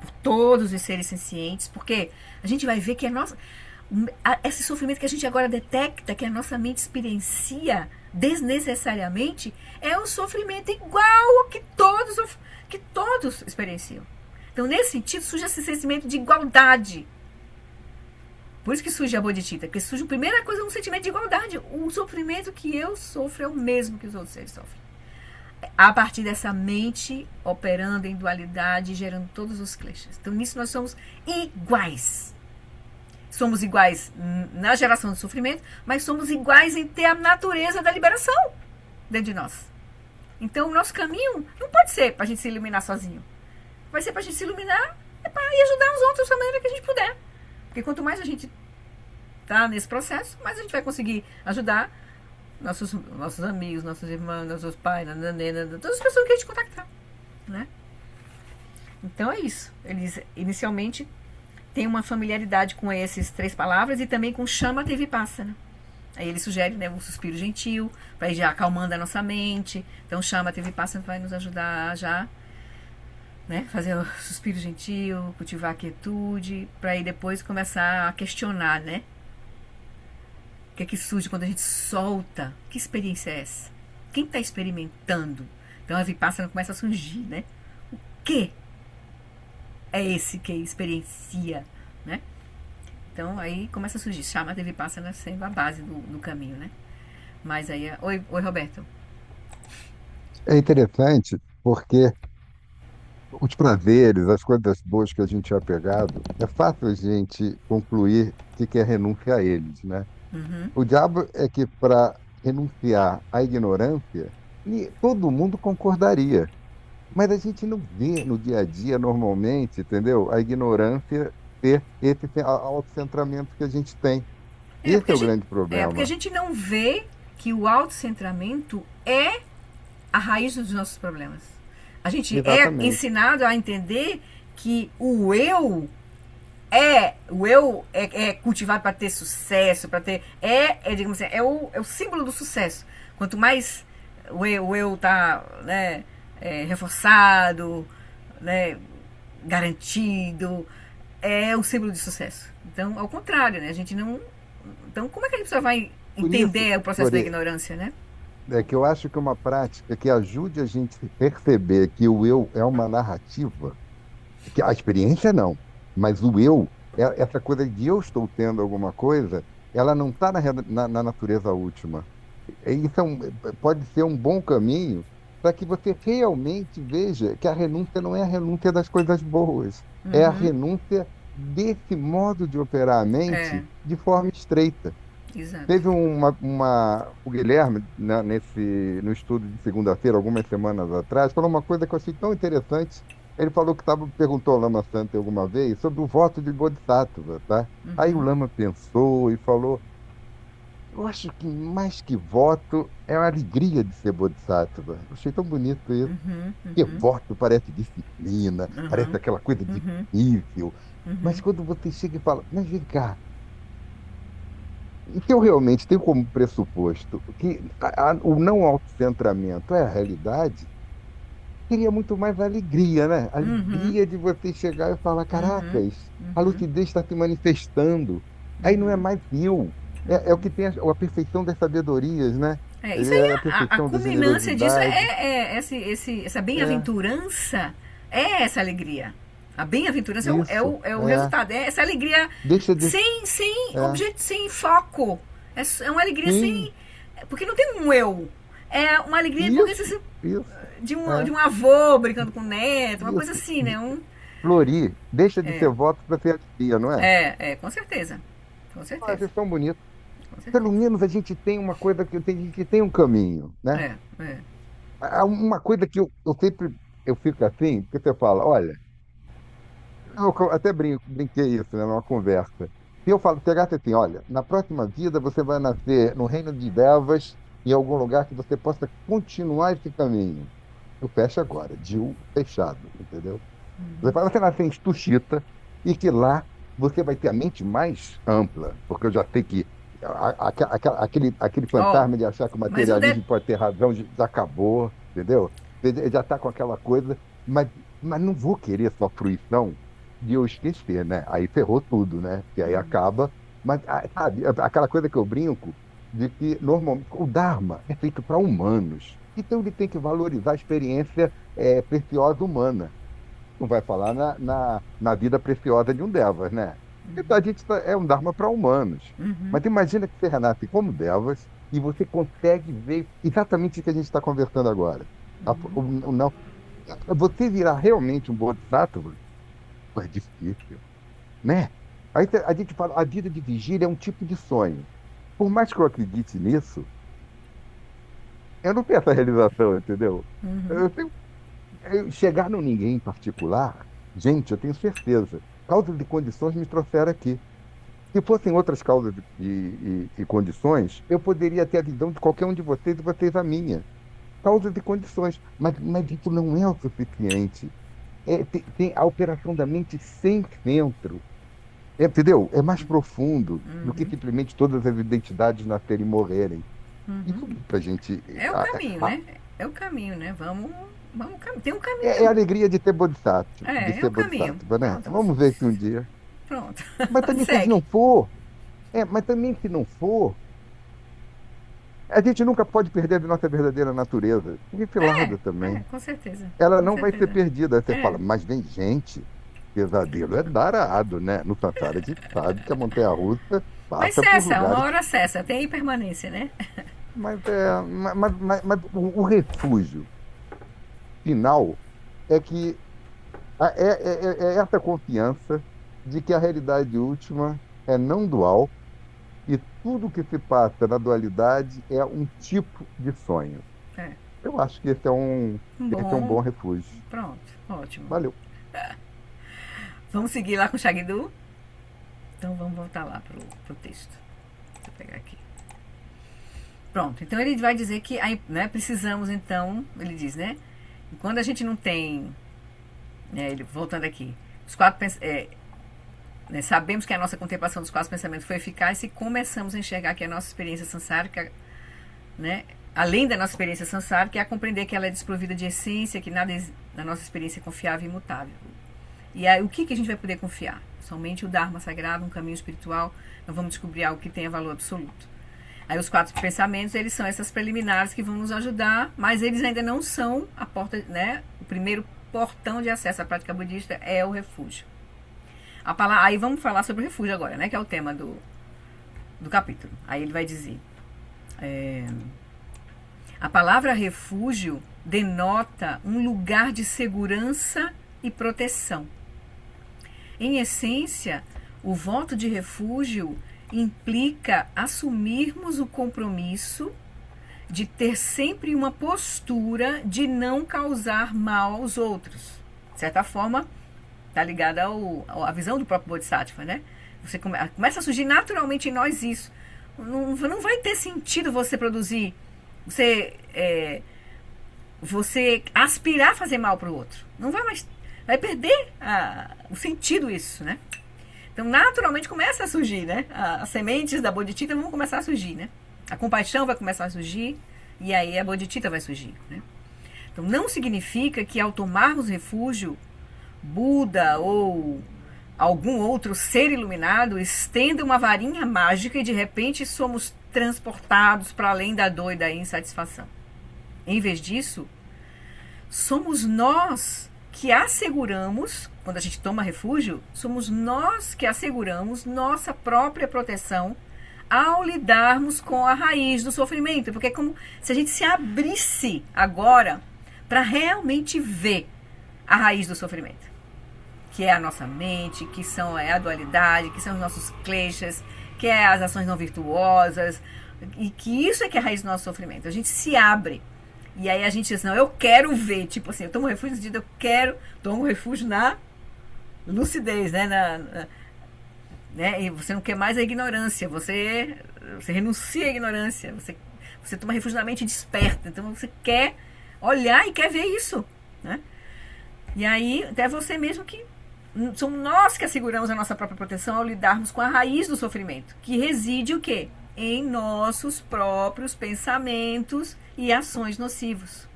por todos os seres sencientes, porque a gente vai ver que esse sofrimento que a gente agora detecta, que a nossa mente experiencia desnecessariamente, é um sofrimento igual ao que todos experienciam. Então, nesse sentido, surge esse sentimento de igualdade. Por isso que surge a bodhicitta, porque surge a primeira coisa, um sentimento de igualdade. O sofrimento que eu sofro é o mesmo que os outros seres sofrem. A partir dessa mente operando em dualidade, gerando todos os kleshas. Então, nisso nós somos iguais. Somos iguais na geração do sofrimento, mas somos iguais em ter a natureza da liberação dentro de nós. Então, o nosso caminho não pode ser para a gente se iluminar sozinho. Vai ser para a gente se iluminar e ajudar os outros da maneira que a gente puder. Porque quanto mais a gente tá nesse processo, mais a gente vai conseguir ajudar nossos amigos, nossos irmãos, nossos pais, todas as pessoas que a gente contactar, né? Então é isso. Eles inicialmente têm uma familiaridade com essas 3 palavras e também com chama, teve e passa, né? Aí ele sugere, né, um suspiro gentil, para ir já acalmando a nossa mente. Então chama, teve e passa vai nos ajudar já, né, fazer o suspiro gentil, cultivar a quietude, para aí depois começar a questionar, né? O que é que surge quando a gente solta? Que experiência é essa? Quem está experimentando? Então a Vipassana começa a surgir, né? O que é esse que experiencia, né? Então aí começa a surgir. Chama de Vipassana sendo a base do caminho, né? Mas aí... Oi, Roberto. É interessante porque os prazeres, as coisas boas que a gente é apegado, é fácil a gente concluir que é renúncia a eles, né? Uhum. O diabo é que para renunciar à ignorância, todo mundo concordaria. Mas a gente não vê no dia a dia, normalmente, entendeu? A ignorância ter esse autocentramento que a gente tem. Esse é o grande Porque a problema. gente não vê que o autocentramento é a raiz dos nossos problemas. A gente é Exatamente. ensinado a entender que o eu é cultivado para ter sucesso, para ter digamos assim, é o símbolo do sucesso. Quanto mais o eu tá, né, reforçado, né, garantido, é o símbolo de sucesso. Então, ao contrário, né? A gente não. Então, como é que a pessoa vai Por isso, entender o processo da Lore, ignorância, né? é que eu acho que uma prática que ajude a gente a perceber que o eu é uma narrativa, que a experiência não, mas o eu, essa coisa de eu estou tendo alguma coisa, ela não está na natureza última. Isso pode ser um bom caminho para que você realmente veja que a renúncia não é a renúncia das coisas boas, é a Uhum. renúncia desse modo de operar a É, mente de forma estreita. exato. Teve o Guilherme, né, no estudo de segunda-feira, algumas semanas atrás, falou uma coisa que eu achei tão interessante. Ele falou que perguntou ao Lama Santa alguma vez sobre o voto de Bodhisattva, tá? Aí o Uhum. Lama pensou e falou: eu acho que mais que voto é a alegria de ser Bodhisattva. Eu achei tão bonito isso. Uhum. Porque Uhum. voto parece disciplina, parece Uhum. aquela coisa Uhum. difícil. Mas Uhum. quando você chega e fala, mas vem cá, e que eu realmente tenho como pressuposto que o não autocentramento é a realidade, seria muito mais alegria, né? Uhum. Alegria de você chegar e falar, Uhum. caracas, a Uhum. lucidez está se manifestando. Aí não é Uhum. mais eu. É o que tem a perfeição das sabedorias, né? Isso aí, É a a perfeição da culminância disso generosidade. essa É, bem-aventurança, é essa alegria. A bem-aventurança isso. é o resultado, é essa alegria Deixa de. sem É, objeto, sem foco. É uma alegria sim, sem. Porque não tem um eu. É uma alegria porque isso, isso. de É, um avô brincando com o neto, uma coisa isso. assim, né? Florir, deixa de ser voto para ser alegria, não é? Com certeza. Com Ah, certeza. vocês são bonitos. Com Pelo certeza. menos a gente tem uma coisa que tem um caminho, né? É, é. Há uma coisa que eu sempre eu fico assim, porque você fala, olha, eu até brinquei isso, né, numa conversa. E eu falo, pegasse assim, olha, na próxima vida você vai nascer no reino de Devas, em algum lugar que você possa continuar esse caminho. Eu fecho agora, Dil fechado, entendeu? Você fala, você nascer em Tuxita e que lá você vai ter a mente mais ampla, porque eu já sei que aquele Ó, fantasma de achar que o mas um de... materialismo pode ter razão já acabou, entendeu? Ele já está com aquela coisa, mas, mas não vou querer só fruição de eu esquecer, né? Aí ferrou tudo, né? Que aí acaba. Mas, sabe, aquela coisa que eu brinco de que normalmente o Dharma é feito para humanos. Então ele tem que valorizar a experiência preciosa humana, não vai falar na vida preciosa de um Devas, né? Então a gente é um Dharma para humanos. Uhum. Mas imagina que você renasce como Devas e você consegue ver exatamente o que a gente está conversando agora. Não, você virar realmente um Bodhisattva é difícil, né? Aí a gente fala, a vida de vigília é um tipo de sonho. Por mais que eu acredite nisso, Eu não tenho essa realização, entendeu? Uhum. Eu tenho, chegar no ninguém em particular, gente, eu tenho certeza. Causas e condições me trouxeram aqui. Se fossem outras causas e condições, eu poderia ter a visão de qualquer um de vocês e vocês a minha. Causas e condições. Mas isso não é o suficiente. Tem a operação da mente sem centro. Entendeu? É mais profundo do que Uhum. simplesmente todas as identidades nascerem e morrerem. Uhum. Isso pra gente. É o caminho, né? É o caminho, né? Tem um É a caminho. alegria de ter Bodhisattva, de É ser o caminho. Bodhisattva, né? Pronto. Vamos ver se um dia. Pronto. Mas também se não Segue. for, mas também se não for, a gente nunca pode perder a nossa verdadeira natureza. Esse lado também. Com certeza. Ela Com não vai ser certeza. perdida. Aí você É. fala, mas vem gente, pesadelo é darado, né? No Sansara a gente sabe que a montanha-russa Mas passa por cessa, uma lugares. hora cessa. Tem impermanência, né? Mas o refúgio final é que é essa confiança de que a realidade última é não dual e tudo que se passa na dualidade é um tipo de sonho. É. Eu acho que esse é um bom Bom. refúgio. Pronto. Ótimo. Valeu. Vamos seguir lá com o Shagdu? Então vamos voltar lá pro texto. Deixa eu pegar aqui. Pronto. Então ele vai dizer que aí, né, precisamos, então, ele diz, né? Quando a gente não tem. Ele, voltando aqui. Os quatro né, sabemos que a nossa contemplação dos quatro pensamentos foi eficaz e começamos a enxergar que a nossa experiência sansárica, né, além da nossa experiência sansárica, é a compreender que ela é desprovida de essência, que nada na nossa experiência é confiável e imutável. E aí, o que a gente vai poder confiar? Somente o Dharma sagrado, um caminho espiritual, nós vamos descobrir algo que tenha valor absoluto. Aí os quatro pensamentos, eles são essas preliminares que vão nos ajudar, mas eles ainda não são a porta, né? O primeiro portão de acesso à prática budista é o refúgio. Aí vamos falar sobre o refúgio agora, né? Que é o tema do capítulo. Aí ele vai dizer: a palavra refúgio denota um lugar de segurança e proteção. Em essência, o voto de refúgio implica assumirmos o compromisso de ter sempre uma postura de não causar mal aos outros. De certa forma, está ligada à visão do próprio Bodhisattva, né? Você começa a surgir naturalmente em nós isso. Não vai ter sentido você produzir, você aspirar a fazer mal para o outro. Não vai mais. Vai perder o sentido isso, né? Então, naturalmente, começa a surgir, né? As sementes da bodhicitta vão começar a surgir, né? A compaixão vai começar a surgir e aí a bodhicitta vai surgir, né? Então, não significa que ao tomarmos refúgio, Buda ou algum outro ser iluminado estenda uma varinha mágica e de repente somos transportados para além da dor e da insatisfação. Em vez disso, somos nós que asseguramos, quando a gente toma refúgio, somos nós que asseguramos nossa própria proteção ao lidarmos com a raiz do sofrimento. Porque é como se a gente se abrisse agora para realmente ver a raiz do sofrimento. Que é a nossa mente, que é a dualidade, que são os nossos kleshas, que é as ações não virtuosas, e que isso é que é a raiz do nosso sofrimento. A gente se abre. E aí a gente diz, não, eu quero ver, tipo assim, eu tomo refúgio no sentido, tomo refúgio na lucidez, né? Né? E você não quer mais a ignorância, você renuncia à ignorância, você toma refúgio na mente desperta, então você quer olhar e quer ver isso, né? E aí, até você mesmo que somos nós que asseguramos a nossa própria proteção ao lidarmos com a raiz do sofrimento, que reside o quê? Em nossos próprios pensamentos e ações nocivos.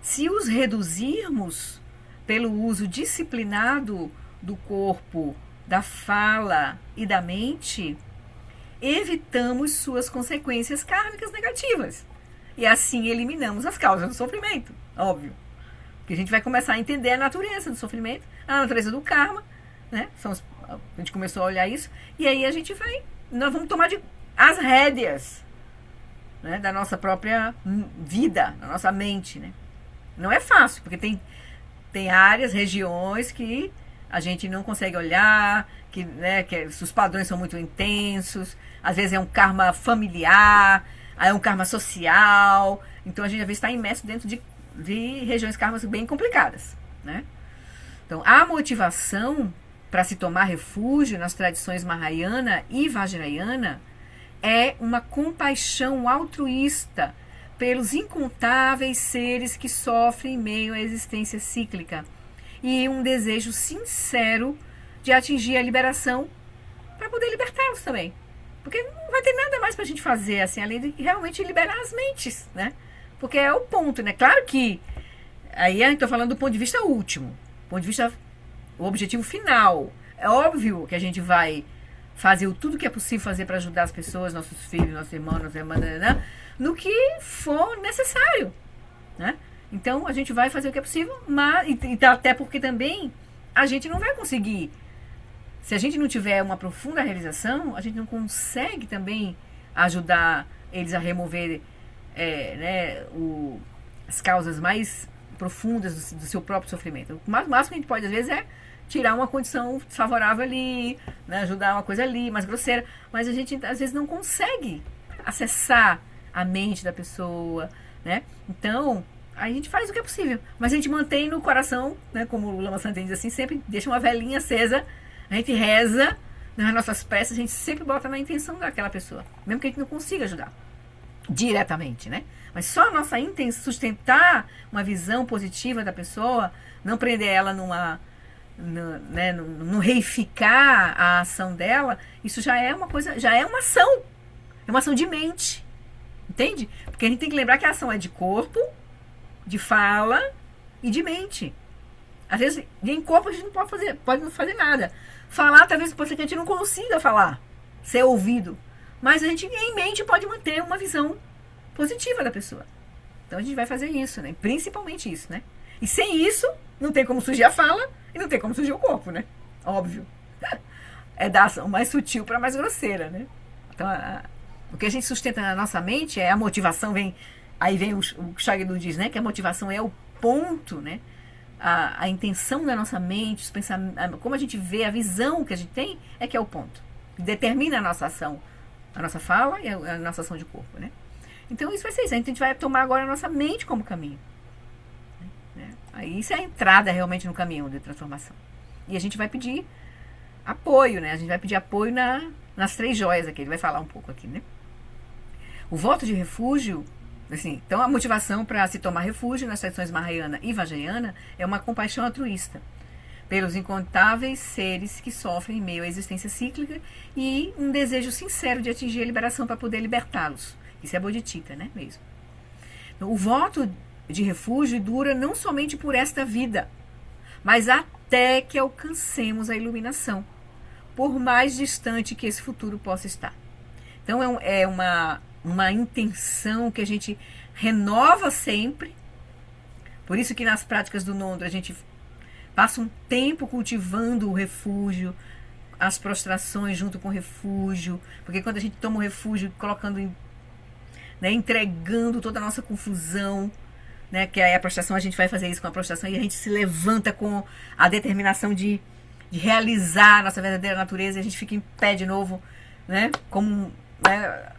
Se os reduzirmos pelo uso disciplinado do corpo, da fala e da mente, evitamos suas consequências kármicas negativas. E assim eliminamos as causas do sofrimento, óbvio. Porque a gente vai começar a entender a natureza do sofrimento, a natureza do karma, né? A gente começou a olhar isso, e aí nós vamos tomar as rédeas, né, da nossa própria vida, da nossa mente, né? Não é fácil, porque tem áreas, regiões que a gente não consegue olhar, que os padrões são muito intensos, às vezes é um karma familiar, Aí é um karma social. Então a gente às vezes está imerso dentro de regiões karmas bem complicadas, né? Então a motivação para se tomar refúgio nas tradições Mahayana e Vajrayana é uma compaixão altruísta pelos incontáveis seres que sofrem em meio à existência cíclica e um desejo sincero de atingir a liberação para poder libertá-los também. Porque não vai ter nada mais para a gente fazer assim, além de realmente liberar as mentes, né? Porque é o ponto, né? Claro que aí eu estou falando do ponto de vista último, ponto de vista, o objetivo final. É óbvio que a gente vai fazer tudo que é possível fazer para ajudar as pessoas, nossos filhos, nossos irmãos, nossas irmãs, né? No que for necessário, né? Então a gente vai fazer o que é possível, mas até porque também a gente não vai conseguir. Se a gente não tiver uma profunda realização, a gente não consegue também ajudar eles a remover né, as causas mais profundas do seu próprio sofrimento. O máximo que a gente pode, às vezes, é tirar uma condição favorável ali, né, ajudar uma coisa ali, mais grosseira. Mas a gente, às vezes, não consegue acessar a mente da pessoa, né? Então, a gente faz o que é possível. Mas a gente mantém no coração, né, como o Lama Santen diz assim, sempre deixa uma velinha acesa. A gente reza, nas nossas preces, a gente sempre bota na intenção daquela pessoa. Mesmo que a gente não consiga ajudar diretamente, né? Mas só a nossa intenção, sustentar uma visão positiva da pessoa, não prender ela no reificar a ação dela, isso já é uma coisa, já é uma ação. É uma ação de mente. Entende? Porque a gente tem que lembrar que a ação é de corpo, de fala e de mente. Às vezes, em corpo a gente não pode não fazer nada. Falar, talvez pode ser que a gente não consiga falar, ser ouvido. Mas a gente, em mente, pode manter uma visão positiva da pessoa. Então a gente vai fazer isso, né? Principalmente isso, né? E sem isso, não tem como surgir a fala e não tem como surgir o corpo, né? Óbvio. É da ação mais sutil para mais grosseira, né? Então, o que a gente sustenta na nossa mente é a motivação, aí vem o Shagdu diz, né? Que a motivação é o ponto, né? A intenção da nossa mente, os pensamentos, como a gente vê, a visão que a gente tem, é que é o ponto. Determina a nossa ação, a nossa fala e a nossa ação de corpo, né? Então isso vai ser isso. A gente vai tomar agora a nossa mente como caminho. Né? Aí isso é a entrada realmente no caminho de transformação. E a gente vai pedir apoio, né? A gente vai pedir apoio nas 3 joias aqui. Ele vai falar um pouco aqui, né? O voto de refúgio, assim, então a motivação para se tomar refúgio nas tradições Mahayana e Vajrayana é uma compaixão altruísta pelos incontáveis seres que sofrem em meio à existência cíclica e um desejo sincero de atingir a liberação para poder libertá-los. Isso é bodhicitta, né, mesmo. O voto de refúgio dura não somente por esta vida, mas até que alcancemos a iluminação, por mais distante que esse futuro possa estar. Então é uma intenção que a gente renova sempre. Por isso que nas práticas do Nondra a gente passa um tempo cultivando o refúgio, as prostrações junto com o refúgio, porque quando a gente toma o refúgio, colocando, né, entregando toda a nossa confusão, né, que aí a prostração, a gente vai fazer isso com a prostração e a gente se levanta com a determinação de realizar a nossa verdadeira natureza e a gente fica em pé de novo, né, como, né,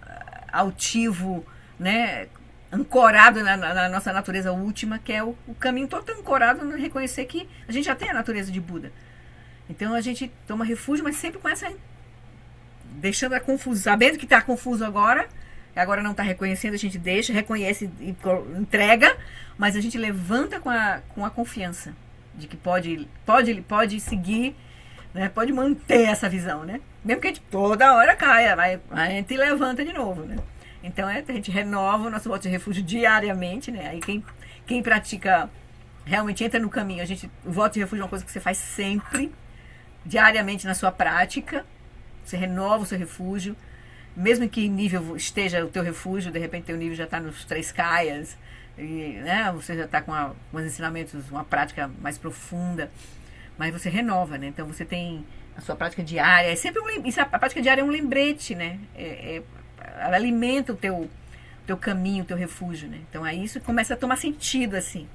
altivo, né, ancorado na nossa natureza última, que é o caminho todo ancorado no reconhecer que a gente já tem a natureza de Buda. Então a gente toma refúgio, mas sempre com essa, deixando a confusão, sabendo que está confuso agora não está reconhecendo, a gente deixa, reconhece e entrega, mas a gente levanta com a confiança de que pode seguir, né, pode manter essa visão, né? Mesmo que a gente toda hora caia, a gente levanta de novo, né? Então a gente renova o nosso voto de refúgio diariamente, né? Aí quem pratica realmente entra no caminho. O voto de refúgio é uma coisa que você faz sempre, diariamente na sua prática. Você renova o seu refúgio, mesmo em que nível esteja o teu refúgio, de repente teu nível já está nos 3 kayas, e, né, você já está com uns ensinamentos, uma prática mais profunda, mas você renova, né? Então você tem a sua prática diária, é sempre a prática diária é um lembrete, né? Ela alimenta o teu caminho, o teu refúgio, né? Então aí isso começa a tomar sentido, assim.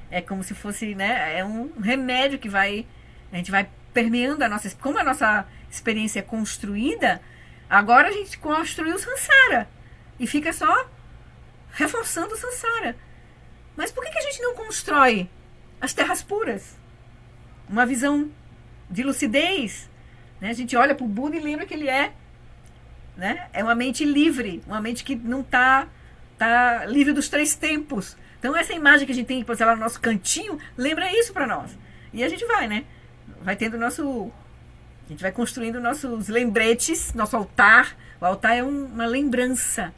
É como se fosse, né? É um remédio que a gente vai permeando como a nossa experiência é construída, agora a gente construiu o Sansara. E fica só reforçando o samsara. Mas por que a gente não constrói as terras puras? Uma visão de lucidez, né? A gente olha para o Buda e lembra que ele é, né? É uma mente livre, uma mente que não tá livre dos 3 tempos. Então essa imagem que a gente tem, por exemplo, lá no nosso cantinho, lembra isso para nós. E a gente vai, né? Vai tendo a gente vai construindo nossos lembretes, nosso altar. O altar é uma lembrança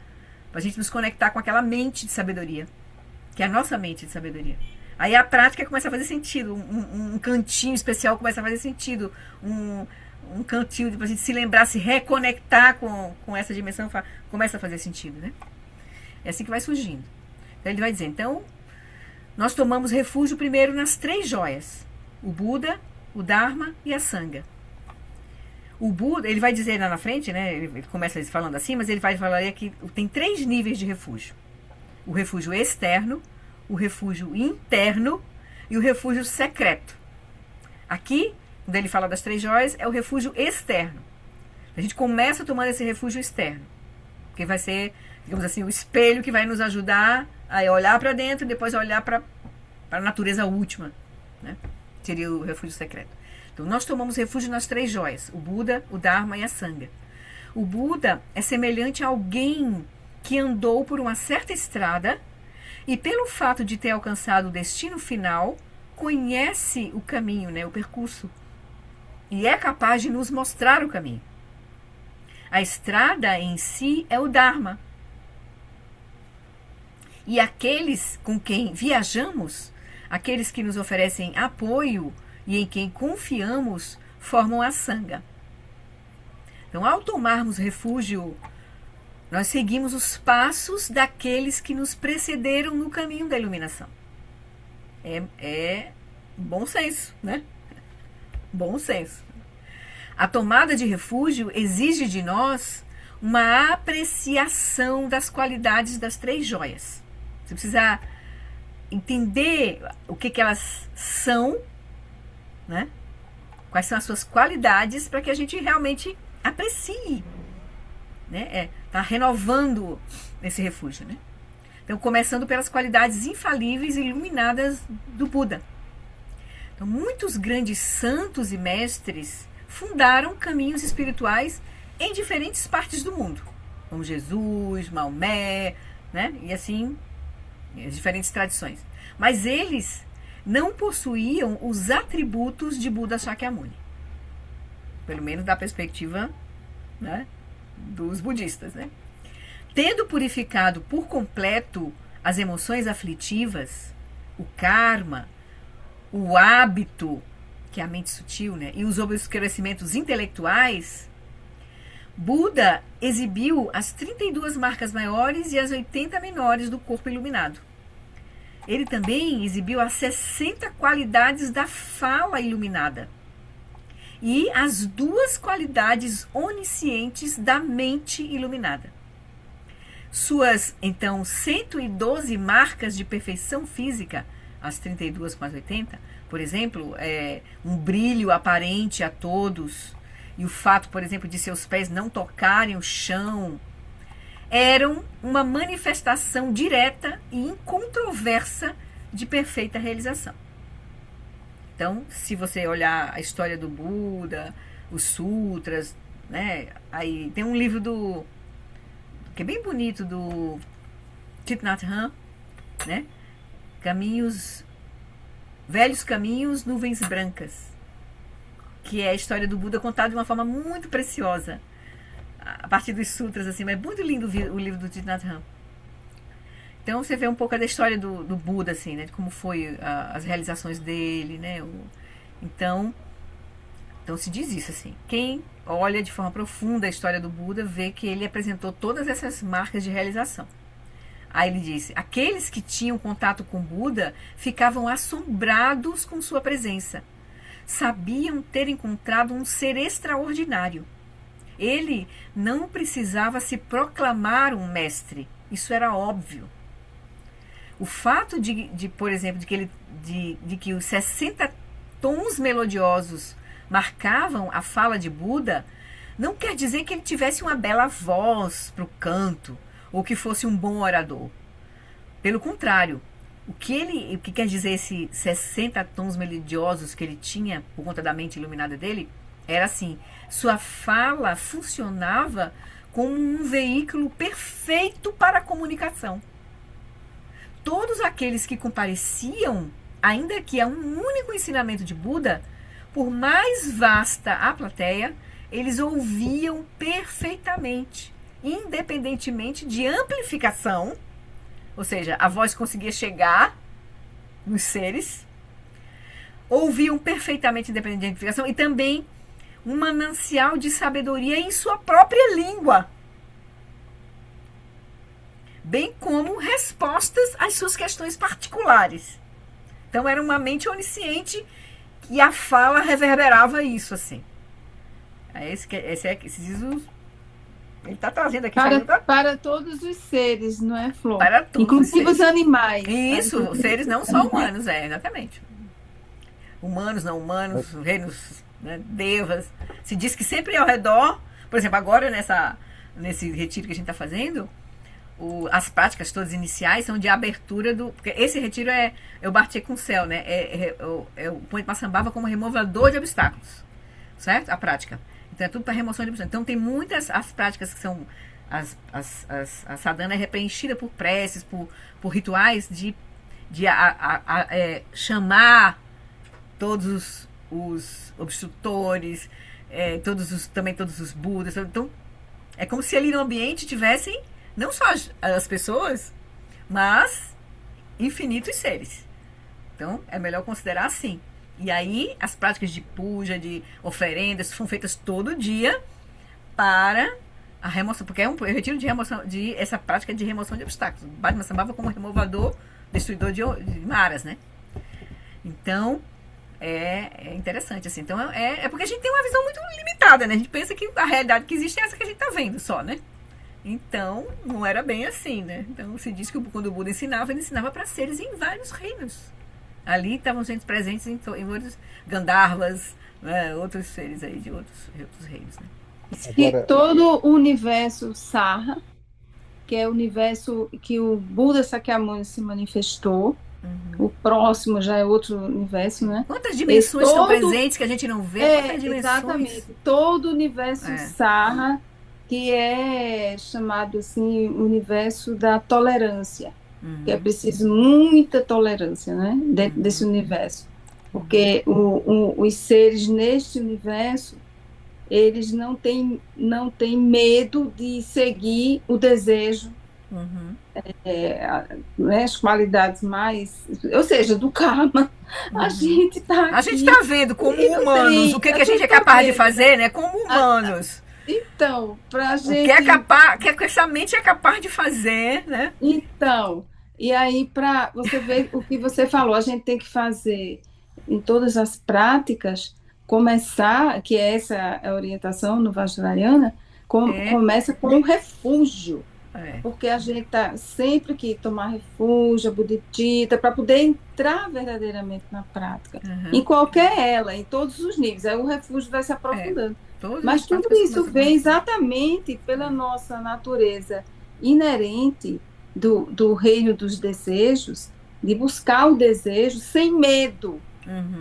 para a gente nos conectar com aquela mente de sabedoria, que é a nossa mente de sabedoria. Aí a prática começa a fazer sentido, um cantinho especial começa a fazer sentido, um cantinho para a gente se lembrar, se reconectar com essa dimensão, começa a fazer sentido, né? É assim que vai surgindo. Então ele vai dizer, então, nós tomamos refúgio primeiro nas 3 joias, o Buda, o Dharma e a Sangha. O Buda, ele vai dizer lá na frente, né? Ele começa falando assim, mas ele vai falar que tem 3 níveis de refúgio. O refúgio externo, o refúgio interno e o refúgio secreto. Aqui, quando ele fala das 3 joias, é o refúgio externo. A gente começa tomando esse refúgio externo, que vai ser, digamos assim, o espelho que vai nos ajudar a olhar para dentro e depois olhar para a natureza última, né? Seria o refúgio secreto. Então, nós tomamos refúgio nas 3 joias, o Buda, o Dharma e a Sangha. O Buda é semelhante a alguém que andou por uma certa estrada e, pelo fato de ter alcançado o destino final, conhece o caminho, né, o percurso, e é capaz de nos mostrar o caminho. A estrada em si é o Dharma. E aqueles com quem viajamos, aqueles que nos oferecem apoio e em quem confiamos, formam a Sangha. Então, ao tomarmos refúgio, nós seguimos os passos daqueles que nos precederam no caminho da iluminação. É bom senso, né? Bom senso. A tomada de refúgio exige de nós uma apreciação das qualidades das 3 joias. Você precisa entender o que elas são, né? Quais são as suas qualidades para que a gente realmente aprecie, né? Tá renovando esse refúgio, né? Então, começando pelas qualidades infalíveis e iluminadas do Buda. Então, muitos grandes santos e mestres fundaram caminhos espirituais em diferentes partes do mundo, como Jesus, Maomé, né? E assim, as diferentes tradições. Mas eles não possuíam os atributos de Buda Shakyamuni, pelo menos da perspectiva, né, dos budistas, né? Tendo purificado por completo as emoções aflitivas, o karma, o hábito, que é a mente sutil, né, e os obscurecimentos intelectuais, Buda exibiu as 32 marcas maiores e as 80 menores do corpo iluminado. Ele também exibiu as 60 qualidades da fala iluminada e as 2 qualidades oniscientes da mente iluminada. Suas, então, 112 marcas de perfeição física, as 32 com as 80, por exemplo, um brilho aparente a todos, e o fato, por exemplo, de seus pés não tocarem o chão, eram uma manifestação direta e incontroversa de perfeita realização. Então, se você olhar a história do Buda, os sutras, né, aí tem um livro que é bem bonito, do Thich Nhat Hanh, né? Velhos Caminhos, Nuvens Brancas, que é a história do Buda contada de uma forma muito preciosa, a partir dos sutras, assim, mas é muito lindo o livro do Thich Nhat Hanh. Então você vê um pouco da história do Buda, assim, né, de como foi as realizações dele, né? Então se diz isso, assim, quem olha de forma profunda a história do Buda vê que ele apresentou todas essas marcas de realização. Aí ele disse, aqueles que tinham contato com Buda ficavam assombrados com sua presença. Sabiam ter encontrado um ser extraordinário. Ele não precisava se proclamar um mestre. Isso era óbvio. O fato por exemplo, de que os 60 tons melodiosos marcavam a fala de Buda, não quer dizer que ele tivesse uma bela voz para o canto, ou que fosse um bom orador. Pelo contrário, o que quer dizer esses 60 tons melodiosos que ele tinha por conta da mente iluminada dele, era assim, sua fala funcionava como um veículo perfeito para a comunicação. Todos aqueles que compareciam, ainda que a um único ensinamento de Buda, por mais vasta a plateia, eles ouviam perfeitamente, independentemente de amplificação, ou seja, a voz conseguia chegar nos seres, ouviam perfeitamente independente de amplificação e também um manancial de sabedoria em sua própria língua, bem como respostas às suas questões particulares. Então era uma mente onisciente e a fala reverberava isso, assim. Ele está trazendo aqui para todos os seres, não é, Flor? Para todos inclusive os animais. Isso, os seres não só humanos, exatamente. Humanos, não humanos, reinos, né, devas. Se diz que sempre ao redor, por exemplo, agora nesse retiro que a gente está fazendo, as práticas todas iniciais são de abertura do... Porque esse retiro é o Bartê com o céu, né? O Ponte Massambava como removador de obstáculos, certo? A prática. Então é tudo para remoção de obstáculos. Então tem muitas as práticas que são... A sadhana é preenchida por preces, por rituais de chamar todos os obstrutores, também todos os budas. Então é como se ali no ambiente tivessem não só as pessoas, mas infinitos seres. Então, é melhor considerar assim. E aí, as práticas de puja, de oferendas, são feitas todo dia para a remoção, porque é um retiro de remoção, essa prática de remoção de obstáculos. Bhadma Sambhava como removador, destruidor de maras, né? Então, é interessante, assim. Então, é porque a gente tem uma visão muito limitada, né? A gente pensa que a realidade que existe é essa que a gente está vendo só, né? Então, não era bem assim, né? Então, se diz que quando o Buda ensinava, ele ensinava para seres em vários reinos. Ali estavam sendo presentes em vários Gandharvas, né? Outros seres aí de outros reinos, né? Que todo o universo Sarra, que é o universo que o Buda Sakyamuni se manifestou, o próximo já é outro universo, né? Quantas dimensões estão presentes que a gente não vê? Quantas dimensões? Exatamente. Todo o universo Sarra, que é chamado assim universo da tolerância, que é preciso muita tolerância, né, dentro desse universo, porque os seres neste universo, eles não têm medo de seguir o desejo, as qualidades mais, ou seja, do karma. A gente está vendo como humanos o que a gente é capaz de fazer, né, como humanos. Então, pra gente... O que essa mente é capaz de fazer, né? Então, e aí, para você ver o que você falou, a gente tem que fazer em todas as práticas, começar, que é essa a orientação no Vajrayana, começa com um refúgio. Porque a gente tá sempre que tomar refúgio, a bodhicitta, para poder entrar verdadeiramente na prática. Em qualquer ela, em todos os níveis. Aí o refúgio vai se aprofundando. Mas tudo isso vem exatamente pela nossa natureza inerente do reino dos desejos, de buscar o desejo sem medo.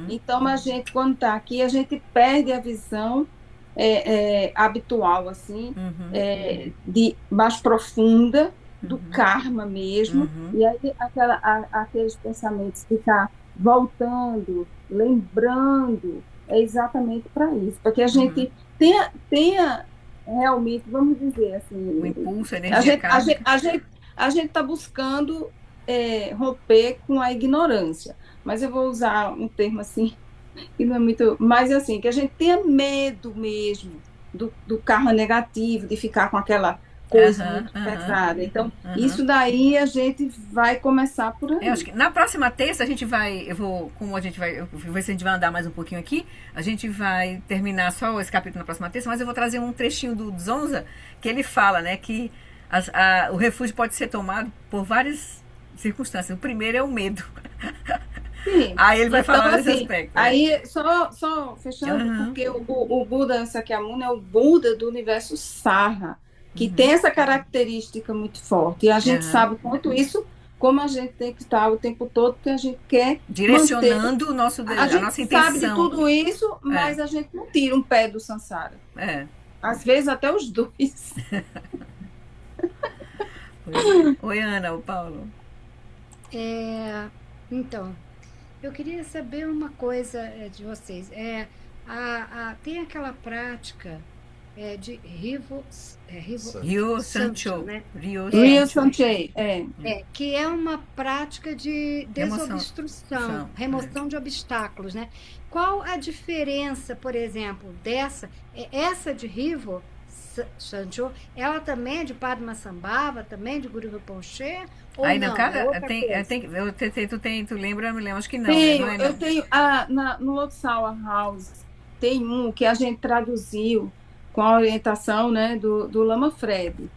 Então, a gente, quando está aqui, a gente perde a visão habitual, assim, de mais profunda, do karma mesmo, e aí aqueles pensamentos ficar voltando, lembrando, é exatamente para isso, para que a gente tenha realmente, vamos dizer assim, o impulso, a energia a gente está buscando romper com a ignorância, mas eu vou usar um termo assim, que não é muito, mas assim, que a gente tenha medo mesmo do karma negativo, de ficar com aquela coisa muito pesada. Então, isso daí a gente vai começar por aí. Eu acho que na próxima terça a gente vai, eu vou ver se a gente vai andar mais um pouquinho aqui, a gente vai terminar só esse capítulo na próxima terça, mas eu vou trazer um trechinho do Zonza, que ele fala, né, que o refúgio pode ser tomado por várias circunstâncias. O primeiro é o medo. Sim. Aí ele vai falar então, desse assim, aspecto. Aí, só fechando, porque o Buda Sakyamuni é o Buda do universo Sarra, que tem essa característica muito forte. E a gente sabe quanto isso como a gente tem que estar o tempo todo, porque a gente quer direcionando o nosso, a a gente nossa sabe de intenção. tudo isso, mas a gente não tira um pé do Sansara. Às vezes até os dois. Oi, Ana, o Paulo. Então, eu queria saber uma coisa de vocês. Tem aquela prática de Rio Sancho, Sancho, né? Rio Sancho, Que é uma prática de Remoção. desobstrução, remoção de obstáculos, né? Qual a diferença, por exemplo, essa de Rio Sancho, ela também é de Padmasambhava, também de Guru Rinpoche? Ou Aí não? cada, É outra coisa? tu lembra? Eu me lembro, acho que não. Tenho, Não é, não. eu tenho no Lotsawa House tem um que a gente traduziu com a orientação, né, do Lama Fred.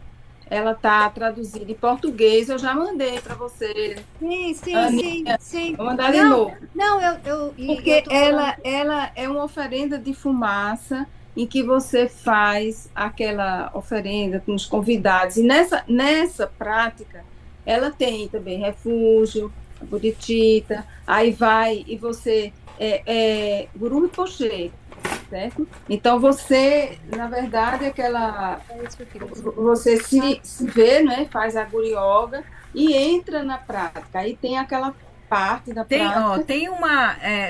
Ela está traduzida em português, eu já mandei para você. Sim. Vou mandar de novo. Não, Porque ela é uma oferenda de fumaça em que você faz aquela oferenda com os convidados. E nessa prática, ela tem também refúgio, bodhicitta, aí vai e você Guru Rinpoche, certo? Então você, na verdade, você se vê, né? Faz a Guru Yoga e entra na prática. Aí tem aquela parte da prática.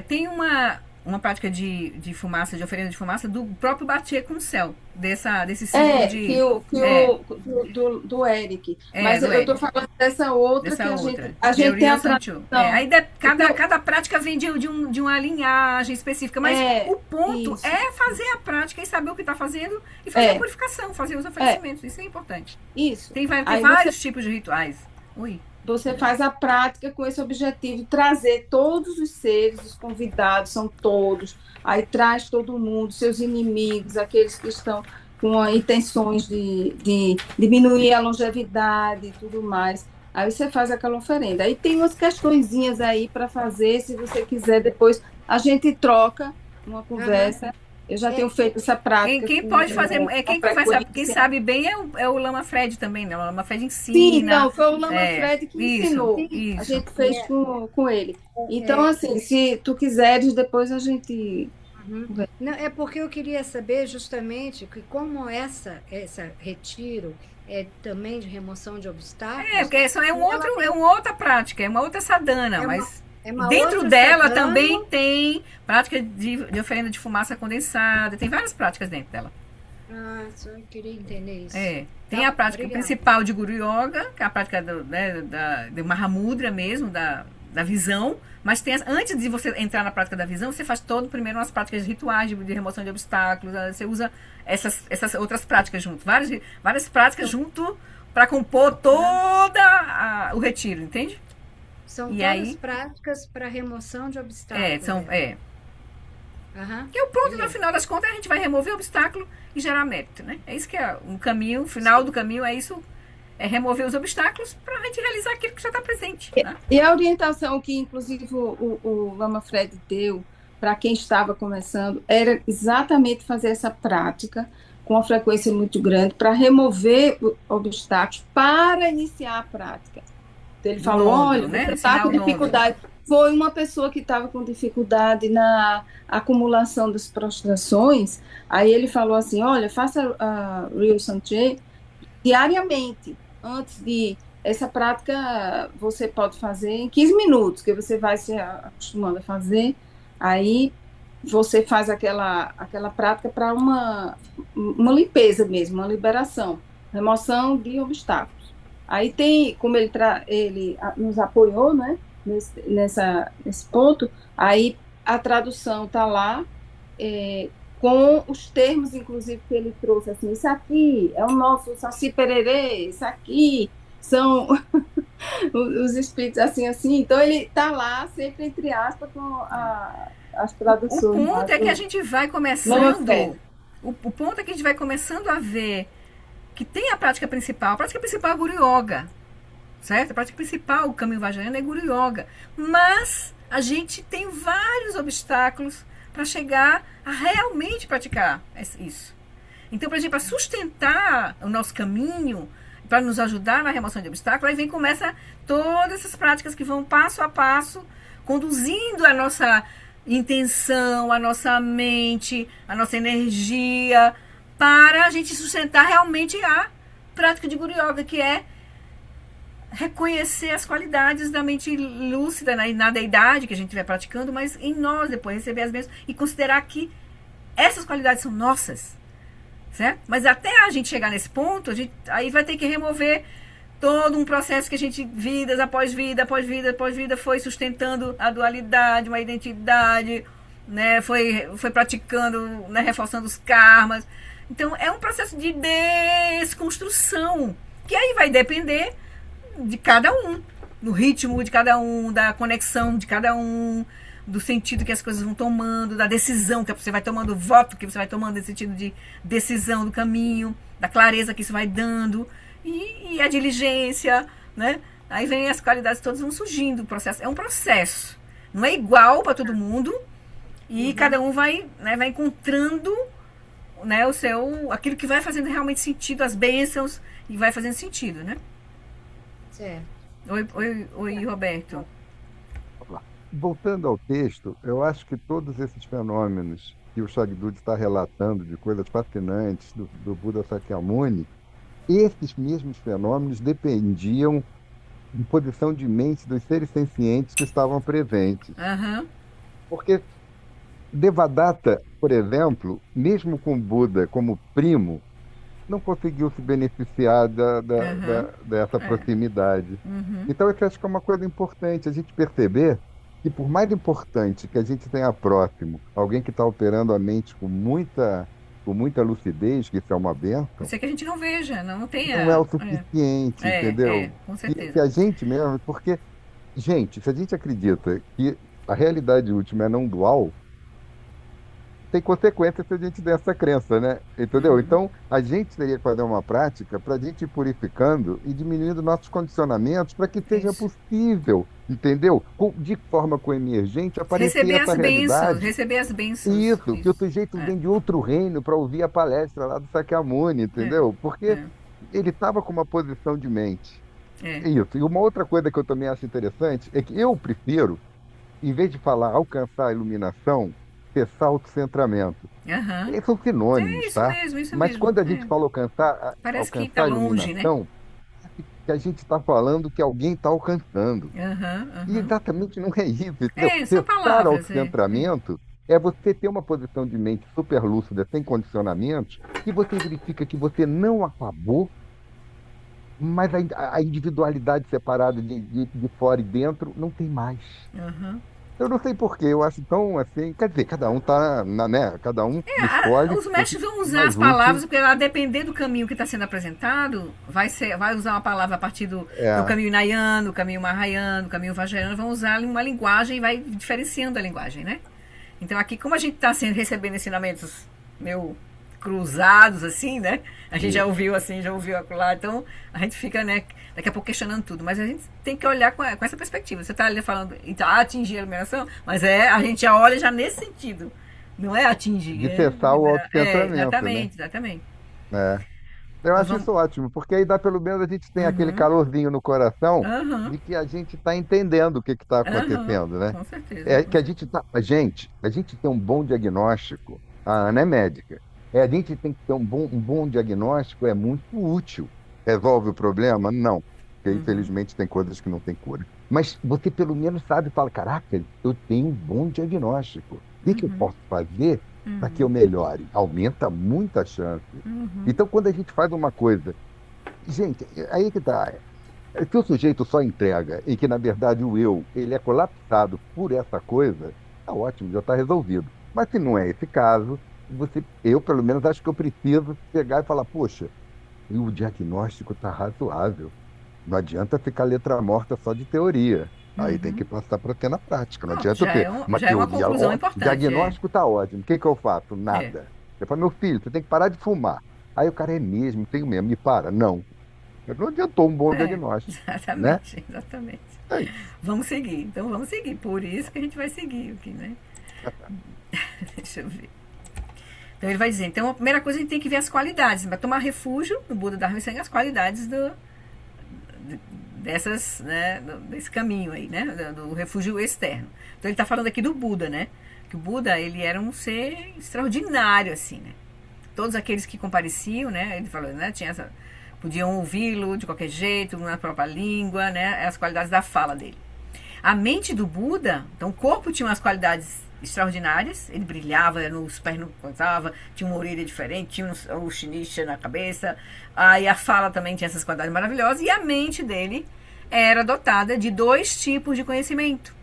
Tem uma prática de fumaça, de oferenda de fumaça do próprio Bater com o céu, desse ciclo do Eric. Mas eu estou falando dessa outra que a gente tem a tradução. Aí cada prática vem de uma linhagem específica, mas o ponto é fazer a prática e saber o que está fazendo e fazer a purificação, fazer os oferecimentos. Isso é importante. Isso. Tem vários tipos de rituais. Oi. Você faz a prática com esse objetivo de trazer todos os seres, os convidados são todos, aí traz todo mundo, seus inimigos, aqueles que estão com intenções de diminuir a longevidade e tudo mais. Aí você faz aquela oferenda. Aí tem umas questõezinhas aí para fazer, se você quiser, depois a gente troca uma conversa. Eu já tenho feito essa prática. Quem pode fazer, quem sabe bem é o Lama Fred também, né? O Lama Fred ensina. Sim, não, foi o Lama Fred que ensinou. A gente fez com ele. Então, assim, se tu quiseres, depois a gente... Não, é porque eu queria saber justamente que como essa retiro é também de remoção de obstáculos... porque isso é uma outra prática, é uma outra sadhana, mas... Dentro dela sadhana, também tem prática de oferenda de fumaça condensada, tem várias práticas dentro dela. Só eu queria entender isso. Tem a prática principal de Guru Yoga, que é a prática do Mahamudra mesmo, da visão, mas antes de você entrar na prática da visão, você faz primeiro umas práticas rituais de remoção de obstáculos, você usa essas outras práticas junto, várias práticas junto para compor o retiro, entende? São todas práticas para remoção de obstáculos. Que o ponto, no final das contas, a gente vai remover o obstáculo e gerar mérito, né? É isso que é o caminho, o final do caminho é remover os obstáculos para a gente realizar aquilo que já está presente. Né? E a orientação que, inclusive, o Lama Fred deu para quem estava começando era exatamente fazer essa prática com uma frequência muito grande para remover obstáculos para iniciar a prática. Ele falou, olha, você está com dificuldade. Foi uma pessoa que estava com dificuldade na acumulação das prostrações, aí ele falou assim, olha, faça a Rio Sanche diariamente, antes de... Essa prática você pode fazer em 15 minutos, que você vai se acostumando a fazer, aí você faz aquela prática para uma limpeza mesmo, uma liberação, remoção de obstáculos. Aí tem, como ele nos apoiou, né, nesse ponto, aí a tradução está lá, com os termos, inclusive, que ele trouxe, assim, isso aqui é o nosso Saci Pererê, isso aqui são os espíritos, assim, então ele está lá, sempre entre aspas, com as traduções. O ponto é que a gente vai começando, o ponto é que a gente vai começando a ver que tem a prática principal é Guru Yoga, certo? A prática principal, o caminho vajrayana é Guru Yoga, mas a gente tem vários obstáculos para chegar a realmente praticar isso. Então, por exemplo, para sustentar o nosso caminho para nos ajudar na remoção de obstáculos, aí vem começa todas essas práticas que vão passo a passo, conduzindo a nossa intenção, a nossa mente, a nossa energia, para a gente sustentar realmente a prática de Guru Yoga, que é reconhecer as qualidades da mente lúcida na deidade que a gente estiver praticando, mas em nós depois receber as bênçãos e considerar que essas qualidades são nossas, certo? Mas até a gente chegar nesse ponto, aí vai ter que remover todo um processo que a gente, vidas após vida, após vida, após vida, foi sustentando a dualidade, uma identidade, né? Foi praticando, né? Reforçando os karmas. Então, é um processo de desconstrução, que aí vai depender de cada um, do ritmo de cada um, da conexão de cada um, do sentido que as coisas vão tomando, da decisão que você vai tomando, o voto que você vai tomando, nesse sentido de decisão do caminho, da clareza que isso vai dando, e a diligência, né? Aí vem as qualidades todas vão surgindo, o processo é um processo, não é igual para todo mundo, e cada um vai encontrando, né, aquilo que vai fazendo realmente sentido, as bênçãos, e vai fazendo sentido, né? Certo. Oi, Roberto. Voltando ao texto, eu acho que todos esses fenômenos que o Shagdud está relatando, de coisas fascinantes do Buda Sakyamuni, esses mesmos fenômenos dependiam de posição de mente dos seres sencientes que estavam presentes. Uhum. Porque Devadatta, por exemplo, mesmo com Buda como primo, não conseguiu se beneficiar dessa proximidade. Uhum. Então, eu acho que é uma coisa importante a gente perceber que, por mais importante que a gente tenha próximo alguém que está operando a mente com muita lucidez, que isso é uma bênção, Isso é que a gente não veja, não tenha. não é o suficiente, entendeu? Com certeza. E que a gente mesmo, porque, gente, se a gente acredita que a realidade última é não dual, tem consequência se a gente der essa crença, né? Entendeu? Uhum. Então, a gente teria que fazer uma prática para a gente ir purificando e diminuindo nossos condicionamentos para que seja Isso. possível, entendeu? De forma coemergente, aparecer Receber essa as bênçãos, realidade. receber as bênçãos. Isso, que o sujeito vem de outro reino para ouvir a palestra lá do Sakyamuni, entendeu? Porque ele estava com uma posição de mente. Isso. E uma outra coisa que eu também acho interessante é que eu prefiro, em vez de falar alcançar a iluminação, cessar autocentramento. Uhum. Eles são sinônimos, Isso tá? mesmo, isso Mas mesmo. quando a gente fala alcançar, parece que alcançar está a longe, né? iluminação, que a gente está falando que alguém está alcançando. Uhum. E exatamente não é isso. Entendeu? São Cessar palavras. autocentramento é você ter uma posição de mente super lúcida, sem condicionamentos, e você verifica que você não acabou, mas a individualidade separada de fora e dentro não tem mais. Uhum. Eu não sei porquê, eu acho tão assim. Quer dizer, cada um tá né? Cada um escolhe. Os mestres vão usar mais as palavras, útil. porque a depender do caminho que está sendo apresentado, vai usar uma palavra a partir do caminho Hinayana, do caminho Mahayana, do caminho Vajrayana, vão usar uma linguagem e vai diferenciando a linguagem, né? Então aqui, como a gente está recebendo ensinamentos meio cruzados, assim, né? A gente já ouviu assim, já ouviu lá, então a gente fica, né, daqui a pouco questionando tudo, mas a gente tem que olhar com essa perspectiva. Você está ali falando, então, atingir a iluminação, mas a gente já olha já nesse sentido, não é atingir. De cessar o autocentramento. Exatamente, né? exatamente. Eu acho isso ótimo, porque aí dá pelo menos a gente tem aquele calorzinho no coração de que a gente está entendendo o que está acontecendo, né? Com certeza. Que a gente tem um bom diagnóstico. A Ana é médica. A gente tem que ter um bom diagnóstico, é muito útil. Resolve o problema? Não. Porque, infelizmente, tem coisas que não tem cura. Mas você, pelo menos, sabe e fala, caraca, eu tenho um bom diagnóstico. O que eu posso fazer para que eu melhore? Aumenta muito a chance. Então, quando a gente faz uma coisa... Gente, aí que tá. Se o sujeito só entrega e que, na verdade, o eu, ele é colapsado por essa coisa, tá ótimo, já está resolvido. Mas se não é esse caso... eu, pelo menos, acho que eu preciso pegar e falar, poxa, o diagnóstico está razoável. Não adianta ficar letra morta só de teoria. Aí tem que passar para ter na prática. Não adianta ter uma já é uma teoria. conclusão importante. O diagnóstico está ótimo. O que eu faço? Nada. Eu falo, meu filho, você tem que parar de fumar. Aí o cara é mesmo, tenho mesmo. Me para? Não. Não adiantou um bom diagnóstico. Exatamente, né? exatamente. É isso. Vamos seguir. Então vamos seguir. Por isso que a gente vai seguir aqui, né? Deixa eu ver. Então ele vai dizer, então a primeira coisa a gente tem que ver as qualidades. Para tomar refúgio no Buda Dharma e Sangha, as qualidades dessas, né, desse caminho aí, né, do refúgio externo. Então ele está falando aqui do Buda, né? Que o Buda, ele era um ser extraordinário, assim, né? Todos aqueles que compareciam, né? Ele falou, né? Podiam ouvi-lo de qualquer jeito, na própria língua, né? As qualidades da fala dele. A mente do Buda, então o corpo tinha umas qualidades extraordinárias, ele brilhava, os pés não contava, tinha uma orelha diferente, tinha o shinicha na cabeça, aí a fala também tinha essas qualidades maravilhosas, e a mente dele era dotada de 2 tipos de conhecimento.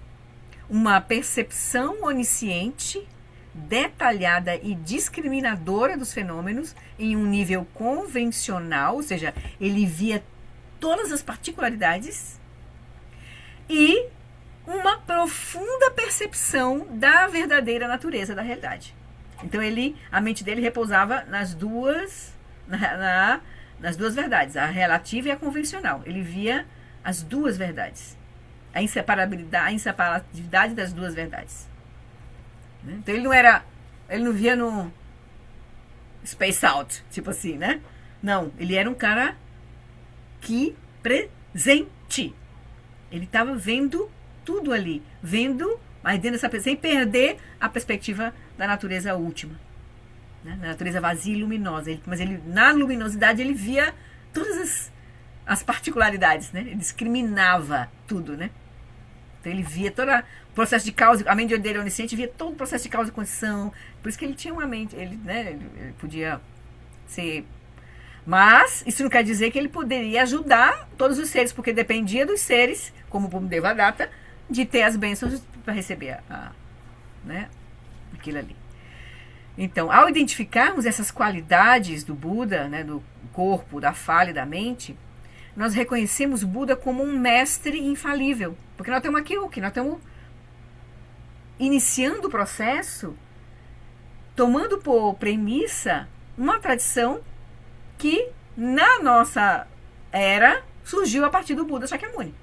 Uma percepção onisciente, detalhada e discriminadora dos fenômenos em um nível convencional, ou seja, ele via todas as particularidades, e uma profunda percepção da verdadeira natureza da realidade. Então a mente dele repousava nas duas verdades, a relativa e a convencional. Ele via as duas verdades, a inseparabilidade das duas verdades. Então ele não via no space out, tipo assim, né? Não, ele era um cara que presente. Ele estava vendo tudo ali, mas dentro dessa, sem perder a perspectiva da natureza última, né? Da natureza vazia e luminosa. Mas na luminosidade ele via todas as particularidades, né? Ele discriminava tudo, né? Então ele via todo o processo de causa, a mente dele onisciente via todo o processo de causa e condição. Por isso que ele tinha uma mente, ele podia ser. Mas isso não quer dizer que ele poderia ajudar todos os seres, porque dependia dos seres, como o Devadatta, de ter as bênçãos para receber né, aquilo ali. Então, ao identificarmos essas qualidades do Buda, né, do corpo, da fala e da mente, nós reconhecemos o Buda como um mestre infalível. Porque nós estamos aqui, nós estamos iniciando o processo, tomando por premissa uma tradição que, na nossa era, surgiu a partir do Buda Shakyamuni.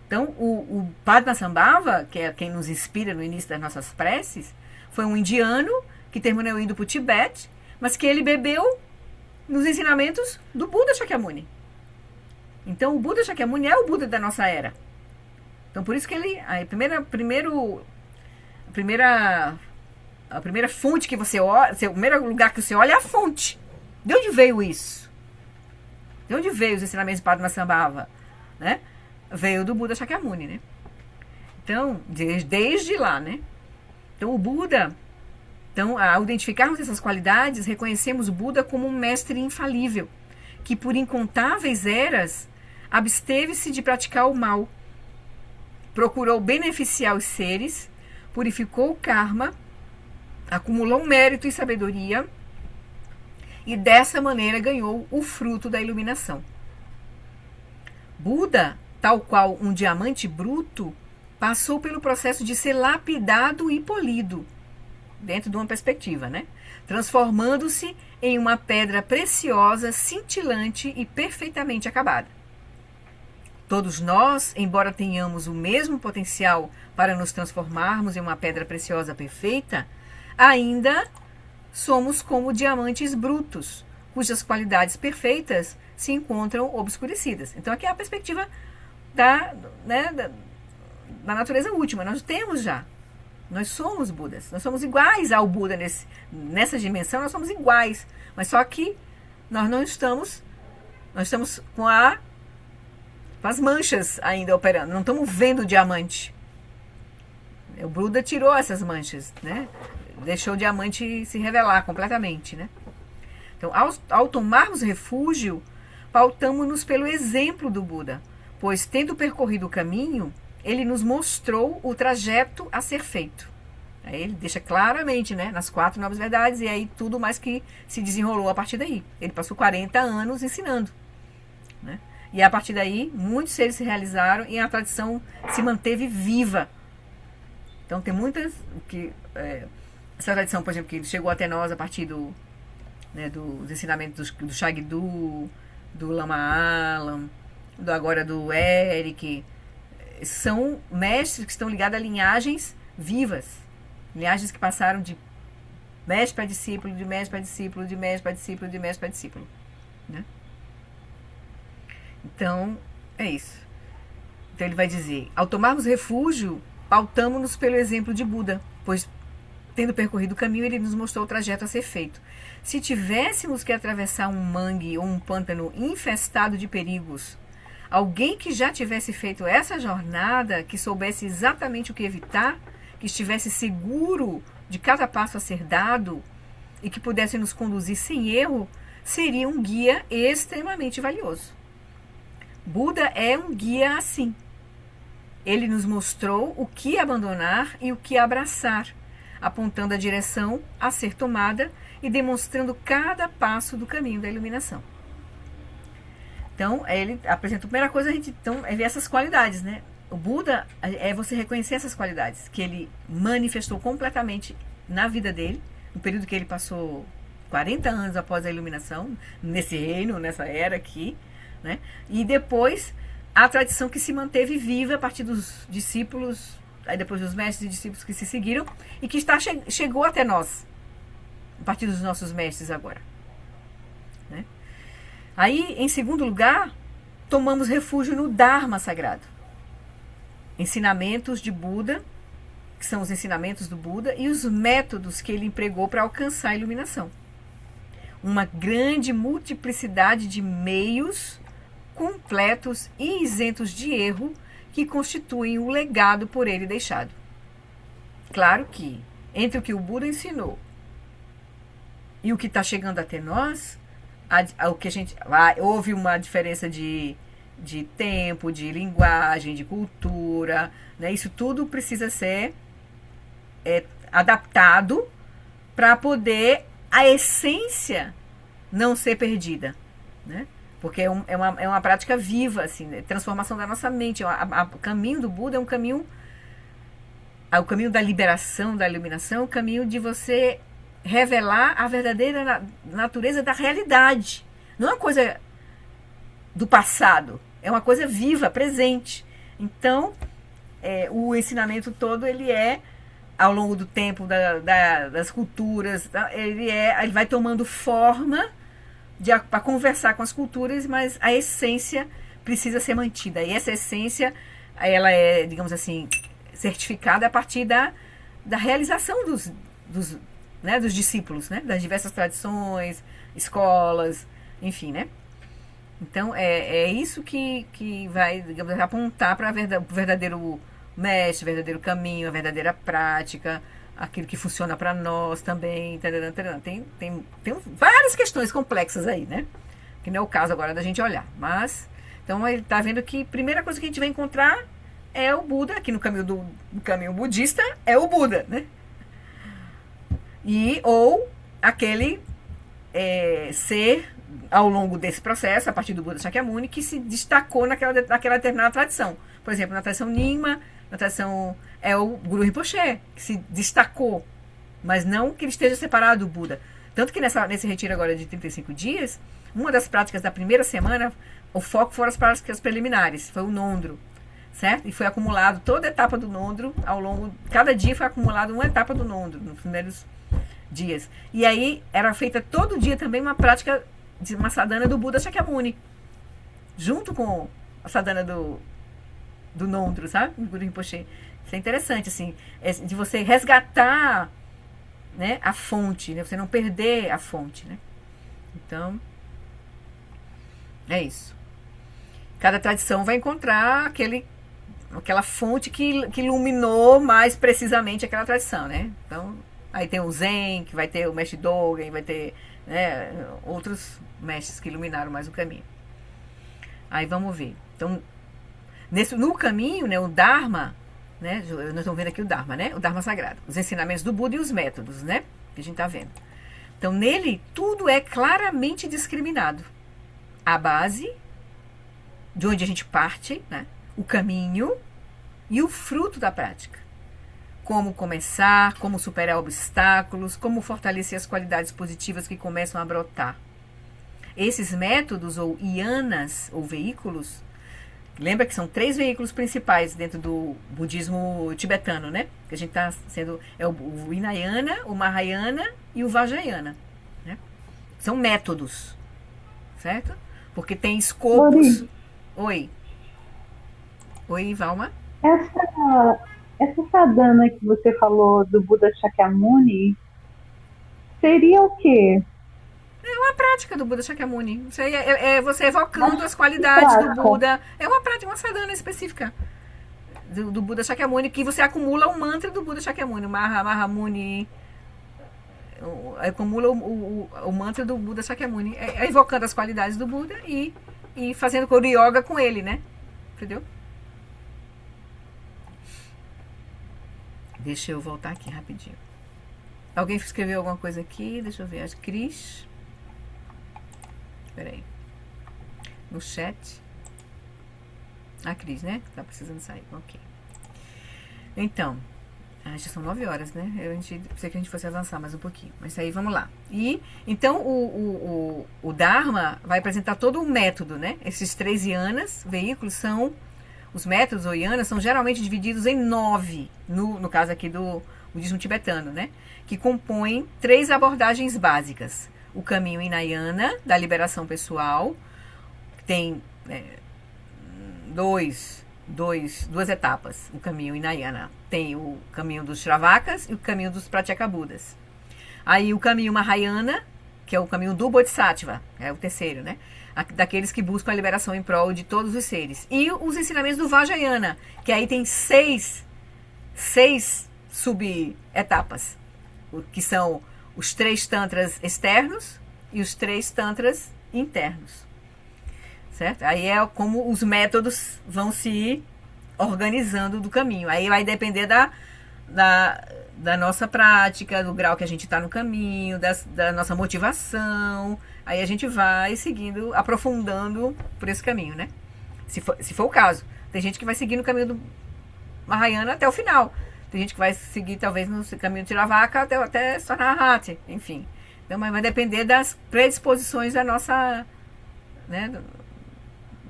Então, o Padmasambhava, que é quem nos inspira no início das nossas preces, foi um indiano que terminou indo para o Tibete, mas que ele bebeu nos ensinamentos do Buda Shakyamuni. Então, o Buda Shakyamuni é o Buda da nossa era. Então, por isso que ele... A primeira fonte que você olha... O primeiro lugar que você olha é a fonte. De onde veio isso? De onde veio os ensinamentos de Padmasambhava? Né? Veio do Buda Shakyamuni, né? Então, desde lá, né? Então, o Buda... Então, ao identificarmos essas qualidades, reconhecemos o Buda como um mestre infalível, que por incontáveis eras absteve-se de praticar o mal, procurou beneficiar os seres, purificou o karma, acumulou mérito e sabedoria, e dessa maneira ganhou o fruto da iluminação. Buda, tal qual um diamante bruto, passou pelo processo de ser lapidado e polido, dentro de uma perspectiva, né? Transformando-se em uma pedra preciosa, cintilante e perfeitamente acabada. Todos nós, embora tenhamos o mesmo potencial para nos transformarmos em uma pedra preciosa perfeita, ainda somos como diamantes brutos, cujas qualidades perfeitas se encontram obscurecidas. Então, aqui é a perspectiva da natureza última. Nós temos já. Nós somos Budas. Nós somos iguais ao Buda nessa dimensão. Nós somos iguais. Mas só que nós não estamos... Nós estamos com as manchas ainda operando. Não estamos vendo o diamante. O Buda tirou essas manchas, né? Deixou o diamante se revelar completamente, né? Então, ao tomarmos refúgio, pautamos-nos pelo exemplo do Buda, pois, tendo percorrido o caminho, ele nos mostrou o trajeto a ser feito. Aí ele deixa claramente, né, nas 4 novas verdades, e aí tudo mais que se desenrolou a partir daí. Ele passou 40 anos ensinando, né? E a partir daí, muitos seres se realizaram e a tradição se manteve viva. Então, tem muitas... essa tradição, por exemplo, que chegou até nós a partir dos ensinamentos do Shagdu, do Lama Alam, agora do Eric... São mestres que estão ligados a linhagens vivas. Linhagens que passaram de mestre para discípulo, de mestre para discípulo, de mestre para discípulo, de mestre para discípulo, né? Então, é isso. Então ele vai dizer, ao tomarmos refúgio, pautamo-nos pelo exemplo de Buda, pois, tendo percorrido o caminho, ele nos mostrou o trajeto a ser feito. Se tivéssemos que atravessar um mangue ou um pântano infestado de perigos, alguém que já tivesse feito essa jornada, que soubesse exatamente o que evitar, que estivesse seguro de cada passo a ser dado e que pudesse nos conduzir sem erro, seria um guia extremamente valioso. Buda é um guia assim. Ele nos mostrou o que abandonar e o que abraçar, apontando a direção a ser tomada e demonstrando cada passo do caminho da iluminação. Então, ele apresenta a primeira coisa, a gente então, é ver essas qualidades, né? O Buda é você reconhecer essas qualidades que ele manifestou completamente na vida dele, no período que ele passou 40 anos após a iluminação, nesse reino, nessa era aqui, né? E depois a tradição que se manteve viva a partir dos discípulos, aí depois dos mestres e discípulos que se seguiram e que chegou até nós, a partir dos nossos mestres agora, né? Aí, em segundo lugar, tomamos refúgio no Dharma sagrado. Ensinamentos de Buda, que são os ensinamentos do Buda, e os métodos que ele empregou para alcançar a iluminação. Uma grande multiplicidade de meios completos e isentos de erro que constituem o legado por ele deixado. Claro que, entre o que o Buda ensinou e o que está chegando até nós, o que houve uma diferença de tempo, de linguagem, de cultura, né? Isso tudo precisa ser adaptado para poder a essência não ser perdida, né? Porque é uma prática viva, assim, né? Transformação da nossa mente. O caminho do Buda é um caminho, o caminho da liberação, da iluminação, o caminho de você revelar a verdadeira natureza da realidade. Não é uma coisa do passado, é uma coisa viva, presente. Então, o ensinamento todo, ele ao longo do tempo, das culturas, ele vai tomando forma para conversar com as culturas, mas a essência precisa ser mantida. E essa essência, ela é, digamos assim, certificada a partir da realização dos discípulos, né? Das diversas tradições, escolas, enfim, né? Então, é isso que vai, digamos, apontar para o verdadeiro mestre, o verdadeiro caminho, a verdadeira prática, aquilo que funciona para nós também. Tem várias questões complexas aí, né? Que não é o caso agora da gente olhar. Mas, então, ele está vendo que a primeira coisa que a gente vai encontrar é o Buda, aqui no caminho budista, é o Buda, né? Ou aquele ser, ao longo desse processo, a partir do Buda Shakyamuni, que se destacou naquela determinada tradição. Por exemplo, na tradição Nyingma, na tradição é o Guru Rinpoche, que se destacou, mas não que ele esteja separado do Buda. Tanto que nesse retiro agora de 35 dias, uma das práticas da primeira semana, o foco foram as práticas preliminares, foi o Nondro, certo? E foi acumulado toda a etapa do Nondro, cada dia foi acumulado uma etapa do Nondro, nos primeiros dias. E aí era feita todo dia também uma prática de uma sadhana do Buda Shakyamuni, junto com a sadhana do Nondro, sabe? Do Guru Rinpoche. Isso é interessante, assim, de você resgatar, né, a fonte, né? Você não perder a fonte, né? Então, é isso. Cada tradição vai encontrar aquela fonte que iluminou mais precisamente aquela tradição, né? Então, aí tem o Zen, que vai ter o mestre Dogen, vai ter, né, outros mestres que iluminaram mais o caminho. Aí vamos ver. Então, no caminho, né, o Dharma, né, nós estamos vendo aqui o Dharma, né, o Dharma sagrado, os ensinamentos do Buda e os métodos, né, que a gente está vendo. Então, nele, tudo é claramente discriminado. A base, de onde a gente parte, né, o caminho e o fruto da prática. Como começar, como superar obstáculos, como fortalecer as qualidades positivas que começam a brotar. Esses métodos, ou yanas, ou veículos, Lembra que são 3 veículos principais dentro do budismo tibetano, né? Que a gente está sendo... É o Hinayana, o Mahayana e o Vajrayana. Né? São métodos, certo? Porque tem escopos... Lori, Oi. Oi, Valma. essa sadhana que você falou do Buda Shakyamuni seria o quê? É uma prática do Buda Shakyamuni. Isso aí é você evocando Mas as que qualidades do prática? Buda. É uma prática, uma sadhana específica do Buda Shakyamuni, que você acumula o mantra do Buda Shakyamuni, o Mahamuni. Acumula o mantra do Buda Shakyamuni. Evocando as qualidades do Buda e fazendo yoga com ele, né? Entendeu? Deixa eu voltar aqui rapidinho. Alguém escreveu alguma coisa aqui? Deixa eu ver. A Cris. Espera aí. No chat. A Cris, né? Tá precisando sair. Ok. Então. Já são 9 horas, né? Eu pensei que a gente fosse avançar mais um pouquinho. Mas aí vamos lá. E então o Dharma vai apresentar todo o método, né? Esses 3 yanas, veículos, são. Os métodos ou yanas são geralmente divididos em 9, no caso aqui do budismo tibetano, né? Que compõem 3 abordagens básicas. O caminho Hinayana, da liberação pessoal, que tem duas etapas. O caminho Hinayana tem o caminho dos Shravakas e o caminho dos Pratyekabuddhas. Aí o caminho Mahayana, que é o caminho do Bodhisattva, é o terceiro, né? Daqueles que buscam a liberação em prol de todos os seres. E os ensinamentos do Vajrayana, que aí tem 6 sub-etapas, que são os 3 tantras externos e os 3 tantras internos. Certo? Aí é como os métodos vão se organizando do caminho. Aí vai depender da nossa prática, do grau que a gente está no caminho, da nossa motivação. Aí a gente vai seguindo, aprofundando por esse caminho, né? Se for o caso. Tem gente que vai seguir no caminho do Mahayana até o final. Tem gente que vai seguir, talvez, no caminho do Theravada até se tornar Arhati. Enfim. Então, mas vai depender das predisposições da nossa, né,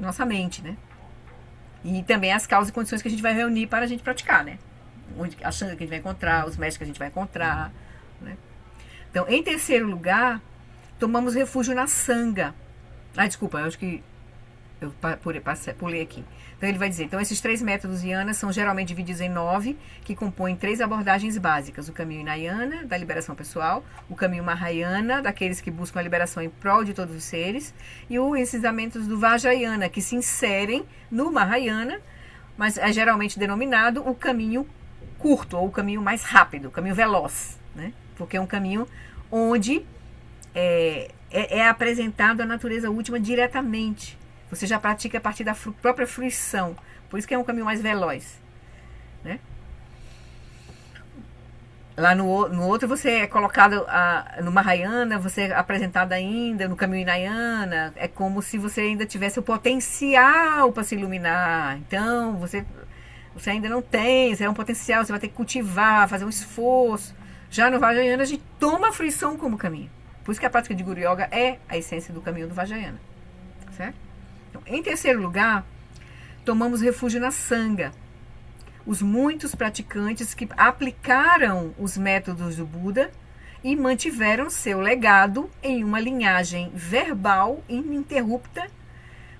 nossa mente, né? E também as causas e condições que a gente vai reunir para a gente praticar, né? Achando que a gente vai encontrar, os mestres que a gente vai encontrar, né? Então, em terceiro lugar, tomamos refúgio na Sangha. Desculpa, eu acho que eu pulei aqui. Então, ele vai dizer, então, esses 3 métodos yanas são geralmente divididos em 9, que compõem 3 abordagens básicas. O caminho Hinayana, da liberação pessoal, o caminho Mahayana, daqueles que buscam a liberação em prol de todos os seres, e os ensinamentos do Vajrayana, que se inserem no Mahayana, mas é geralmente denominado o caminho curto, ou o caminho mais rápido, o caminho veloz, né? Porque é um caminho onde é apresentado a natureza última diretamente. Você já pratica a partir da própria fruição. Por isso que é um caminho mais veloz, né? Lá no outro você é colocado no Mahayana, você é apresentado ainda no caminho Hinayana. É como se você ainda tivesse o potencial para se iluminar. Então, você ainda não tem, você é um potencial, você vai ter que cultivar, fazer um esforço. Já no Vajrayana, a gente toma a fruição como caminho. Por isso que a prática de Guru Yoga é a essência do caminho do Vajrayana. Certo? Então, em terceiro lugar, tomamos refúgio na Sangha. Os muitos praticantes que aplicaram os métodos do Buda e mantiveram seu legado em uma linhagem verbal ininterrupta,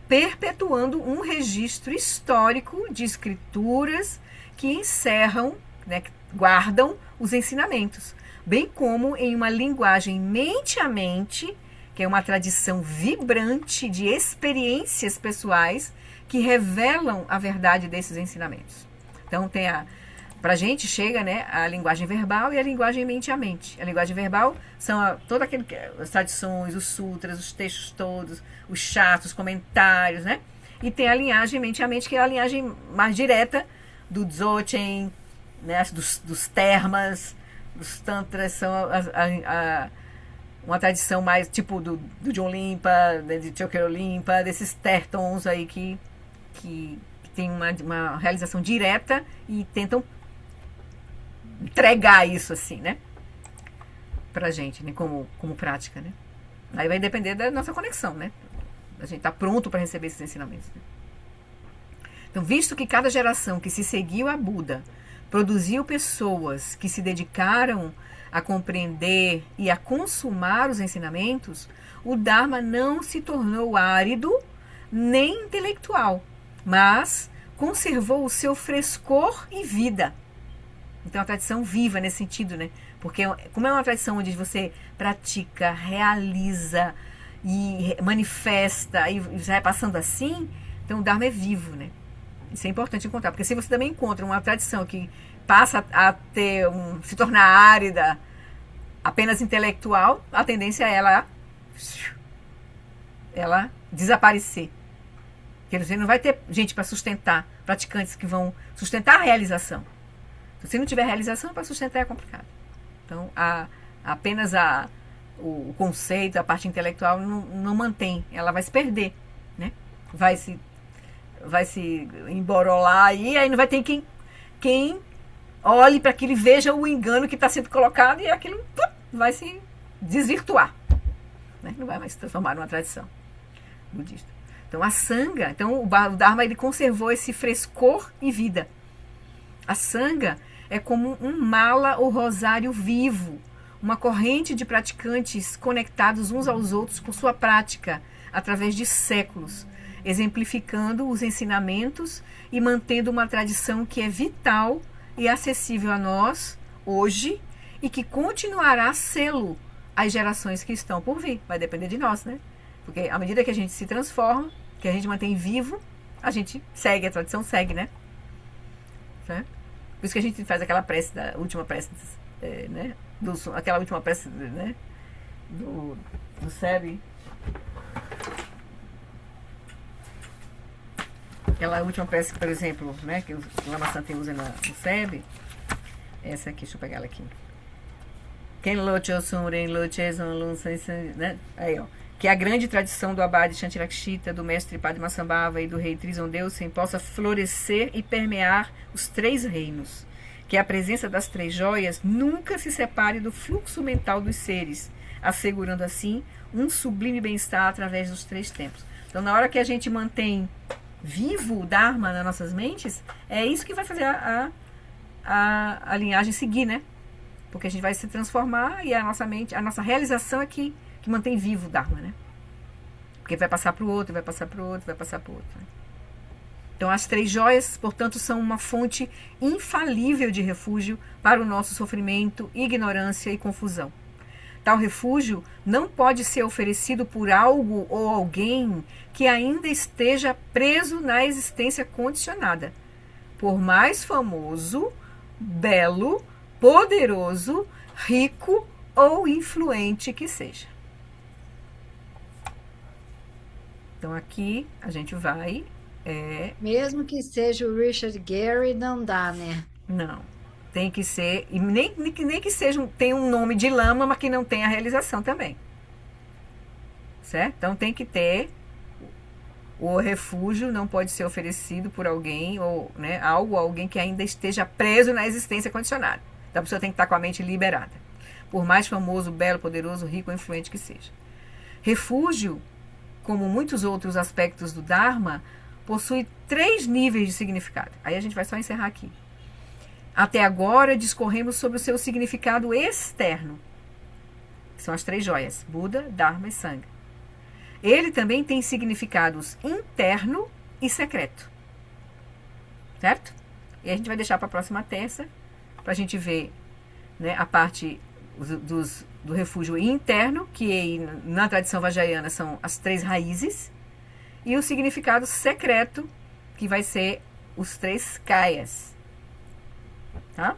perpetuando um registro histórico de escrituras que encerram, né, que guardam os ensinamentos, bem como em uma linguagem mente a mente, que é uma tradição vibrante de experiências pessoais que revelam a verdade desses ensinamentos. Então pra gente chega, né, a linguagem verbal e a linguagem mente a mente. A linguagem verbal são todas as tradições, os sutras, os textos todos, os chats, os comentários, né? E tem a linhagem mente a mente, que é a linhagem mais direta do Dzogchen, né, dos termas, dos tantras, são uma tradição mais tipo do John Limpa, de Chokero Limpa, desses tertons aí que tem uma realização direta e tentam entregar isso assim, né, pra gente, né, como prática, né. Aí vai depender da nossa conexão, né, a gente tá pronto para receber esses ensinamentos, né? Então, visto que cada geração que se seguiu a Buda produziu pessoas que se dedicaram a compreender e a consumar os ensinamentos, o Dharma não se tornou árido nem intelectual, mas conservou o seu frescor e vida. Então, é uma tradição viva nesse sentido, né? Porque como é uma tradição onde você pratica, realiza e manifesta e vai passando assim, então o Dharma é vivo, né? Isso é importante encontrar, porque se você também encontra uma tradição que passa a se tornar árida, apenas intelectual, a tendência é ela desaparecer. Quer dizer, não vai ter gente para sustentar, praticantes que vão sustentar a realização. Então, se não tiver realização, para sustentar é complicado. Então, apenas o conceito, a parte intelectual não mantém, ela vai se perder, né? Vai se emborolar aí não vai ter quem olhe para aquilo e veja o engano que está sendo colocado e aquilo vai se desvirtuar, né? Não vai mais se transformar numa tradição budista. Então a Sangha, o Dharma, ele conservou esse frescor e vida. A Sangha é como um mala ou rosário vivo, uma corrente de praticantes conectados uns aos outros com sua prática através de séculos, exemplificando os ensinamentos e mantendo uma tradição que é vital e acessível a nós hoje e que continuará sê-lo às gerações que estão por vir. Vai depender de nós, né? Porque à medida que a gente se transforma, que a gente mantém vivo, a gente segue, a tradição segue, né? Certo? Por isso que a gente faz aquela prece, da última prece, né? Aquela última prece, né? Do SEB. Aquela última prece, por exemplo, né? Que o Lama Santen usa no SEB. Essa aqui, deixa eu pegar ela aqui. Quem lote osunren lote lun, né? Aí, ó. Que a grande tradição do Abade Shantirakshita, do mestre Padmasambhava e do rei Trisondeusen possa florescer e permear os 3 reinos. Que a presença das 3 joias nunca se separe do fluxo mental dos seres, assegurando assim um sublime bem-estar através dos 3 tempos. Então, na hora que a gente mantém vivo o Dharma nas nossas mentes, é isso que vai fazer a linhagem seguir, né? Porque a gente vai se transformar e a nossa mente, a nossa realização é que mantém vivo o Dharma, né? Porque vai passar para o outro, vai passar para o outro, vai passar para o outro. Né? Então, as 3 joias, portanto, são uma fonte infalível de refúgio para o nosso sofrimento, ignorância e confusão. Tal refúgio não pode ser oferecido por algo ou alguém que ainda esteja preso na existência condicionada, por mais famoso, belo, poderoso, rico ou influente que seja. Então aqui a gente vai... Mesmo que seja o Richard Gere, não dá, né? Não. Tem que ser... E nem que seja, tem um nome de lama, mas que não tem a realização também. Certo? Então tem que ter... O refúgio não pode ser oferecido por alguém, ou né, algo ou alguém que ainda esteja preso na existência condicionada. Então a pessoa tem que estar com a mente liberada. Por mais famoso, belo, poderoso, rico ou influente que seja. Refúgio, como muitos outros aspectos do Dharma, possui 3 níveis de significado. Aí a gente vai só encerrar aqui. Até agora, discorremos sobre o seu significado externo, que são as 3 joias, Buda, Dharma e Sangha. Ele também tem significados interno e secreto. Certo? E a gente vai deixar para a próxima terça, para a gente ver, né, a parte do refúgio interno, que na tradição vajrayana são as 3 raízes, e o significado secreto, que vai ser os 3 kayas. Tá?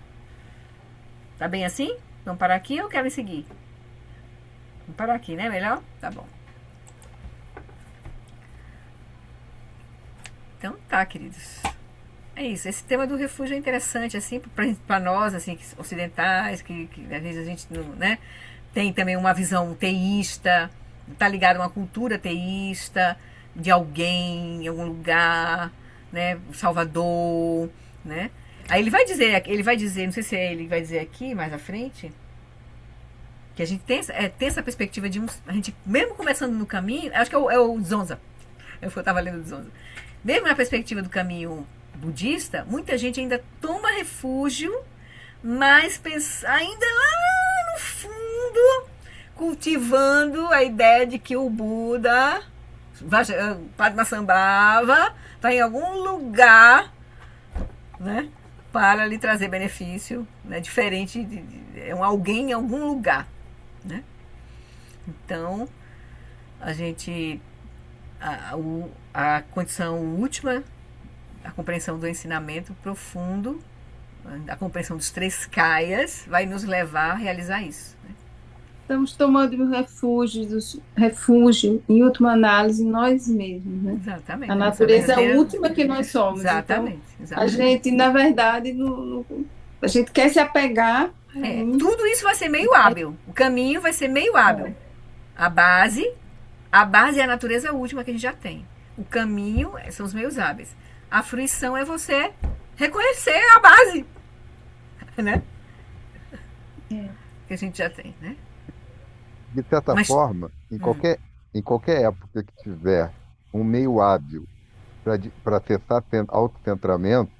Tá bem assim? Vamos parar aqui ou querem seguir? Vamos parar aqui, né? Melhor? Tá bom. Então tá, queridos. É isso. Esse tema do refúgio é interessante, assim, para nós, assim, ocidentais, que às vezes a gente não, né? Tem também uma visão teísta, tá ligado a uma cultura teísta, de alguém, em algum lugar, né? Salvador, né? Aí ele vai dizer, não sei se ele vai dizer aqui, mais à frente, que a gente tem essa perspectiva de a gente, mesmo começando no caminho, acho que é o Dzonza, eu estava lendo o Dzonza, mesmo na perspectiva do caminho budista, muita gente ainda toma refúgio, mas ainda lá no fundo, cultivando a ideia de que o Buda, Padmasambhava, está em algum lugar, né, para lhe trazer benefício, né, diferente, é um alguém em algum lugar, né? Então, a gente, a condição última, a compreensão do ensinamento profundo, a compreensão dos 3 kayas, vai nos levar a realizar isso, né? Estamos tomando refúgio, em última análise, nós mesmos, né? Exatamente. A natureza é a última que nós somos. Exatamente. Então, Exatamente. a gente, na verdade, a gente quer se apegar. Tudo isso vai ser meio hábil. O caminho vai ser meio hábil. A base é a natureza última que a gente já tem. O caminho são os meios hábeis. A fruição é você reconhecer a base, né? Que a gente já tem, né? De certa forma, em qualquer época que tiver um meio hábil para acessar autocentramento,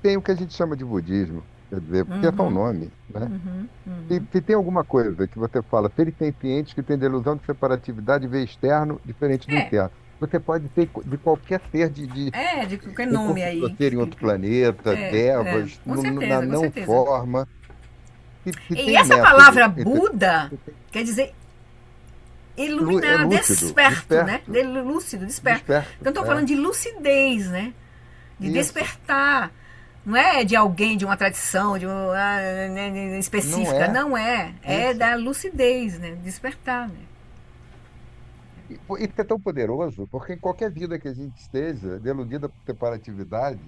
tem o que a gente chama de budismo, quer dizer, porque é só um nome, né? Se tem alguma coisa que você fala, seres sencientes que tem delusão de separatividade e vê externo diferente do interno. Você pode ter de qualquer ser de qualquer nome aí. Ser em outro planeta, devas, na não forma. E essa palavra Buda quer dizer iluminado, desperto, né? Lúcido, desperto. Então, estou falando de lucidez, né? De despertar. Não é de alguém, de uma tradição, de uma específica. Não é. É da lucidez, né? Despertar, né? Isso é tão poderoso, porque em qualquer vida que a gente esteja, deludida por separatividade,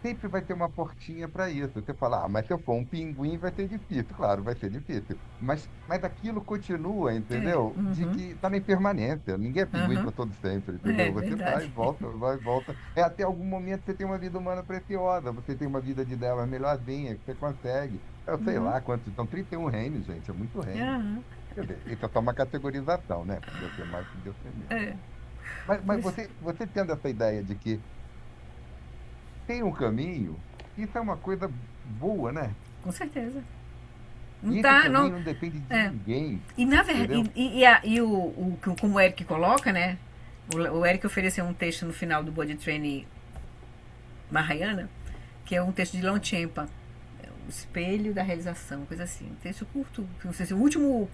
sempre vai ter uma portinha para isso. Você fala, mas se eu for um pinguim vai ser difícil. Claro, vai ser difícil. Mas aquilo continua, entendeu? De que está na impermanência. Ninguém é pinguim para todo sempre, entendeu? Você vai e volta, vai e volta. Até algum momento você tem uma vida humana preciosa, você tem uma vida de devas melhorzinha, que você consegue. Eu sei lá quantos, são 31 reinos, gente, é muito reino. Quer dizer, isso é só uma categorização, né? Podia ser mais, podia ser menos. Mas você tendo essa ideia de que tem um caminho, isso é uma coisa boa, né? Com certeza. Esse caminho não depende de ninguém. E na verdade, como o Eric coloca, né? O Eric ofereceu um texto no final do Body Training Mahayana, que é um texto de Longchenpa, o espelho da realização, coisa assim. Um texto curto, não sei se o último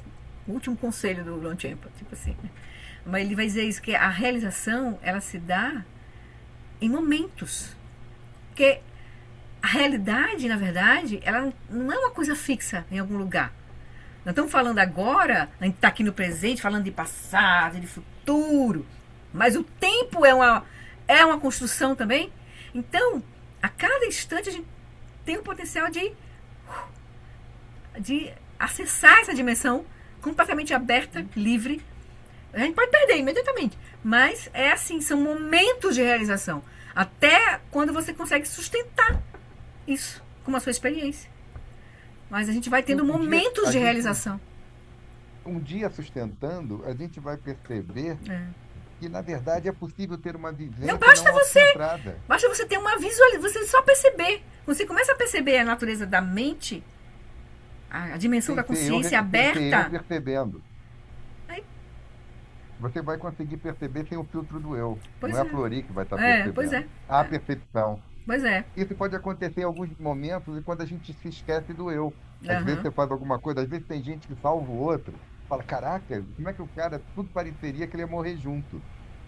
conselho do Longchenpa, tipo assim. Mas ele vai dizer isso, que a realização, ela se dá em momentos. Porque a realidade, na verdade, ela não é uma coisa fixa em algum lugar. Nós estamos falando agora, a gente está aqui no presente, falando de passado, de futuro, mas o tempo é uma construção também. Então, a cada instante a gente tem o potencial de acessar essa dimensão completamente aberta, livre. A gente pode perder imediatamente, mas é assim, são momentos de realização. Até quando você consegue sustentar isso com a sua experiência. Mas a gente vai tendo momentos de realização. Um dia sustentando, a gente vai perceber que, na verdade, é possível ter uma vivência não basta autocentrada. Basta você ter uma visualização, você só perceber. Você começa a perceber a natureza da mente, a dimensão da consciência aberta. Percebendo. Você vai conseguir perceber sem o filtro do eu. Não é a Flori que vai estar percebendo. Pois é. A percepção. Pois é. Isso pode acontecer em alguns momentos e quando a gente se esquece do eu. Às vezes você faz alguma coisa, às vezes tem gente que salva o outro. Fala, caraca, como é que o cara, tudo pareceria que ele ia morrer junto.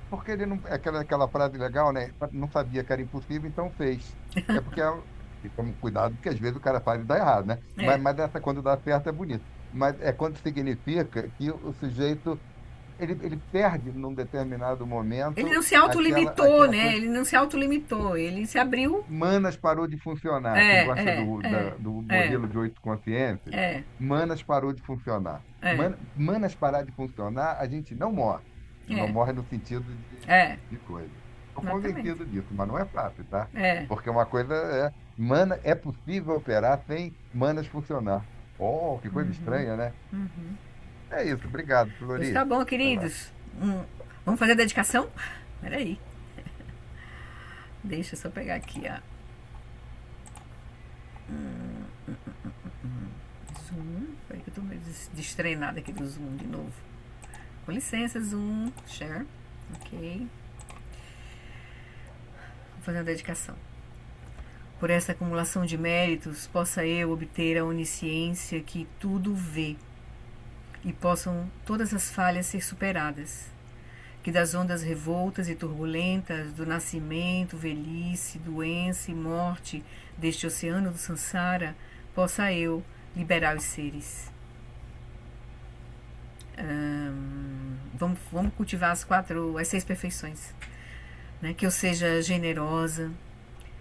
Porque ele não... Aquela frase legal, né? Não sabia que era impossível, então fez. É porque... Toma cuidado, porque às vezes o cara faz e dá errado, né? Mas essa, quando dá certo, é bonito. Mas é quando significa que o sujeito... Ele perde num determinado momento. Ele não se autolimitou, né? Ele não se autolimitou, ele se abriu. Manas parou de funcionar. Você gosta do modelo de 8 consciências? Manas parou de funcionar. Manas parar de funcionar, a gente não morre. Não morre no sentido de coisa. Estou convencido disso, mas não é fácil, tá? Porque uma coisa mana, é possível operar sem manas funcionar. Oh, que coisa estranha, né? É isso, obrigado, Flori. Tá bom, queridos. Vamos fazer a dedicação? Peraí. Deixa eu só pegar aqui, ó. Zoom. Peraí que eu tô meio destreinada aqui do Zoom de novo. Com licença, Zoom. Share. Ok. Vou fazer uma dedicação. Por essa acumulação de méritos, possa eu obter a onisciência que tudo vê e possam todas as falhas ser superadas. Que das ondas revoltas e turbulentas do nascimento, velhice, doença e morte deste oceano do Sansara, possa eu liberar os seres. Vamos cultivar as 6 perfeições. Né? Que eu seja generosa,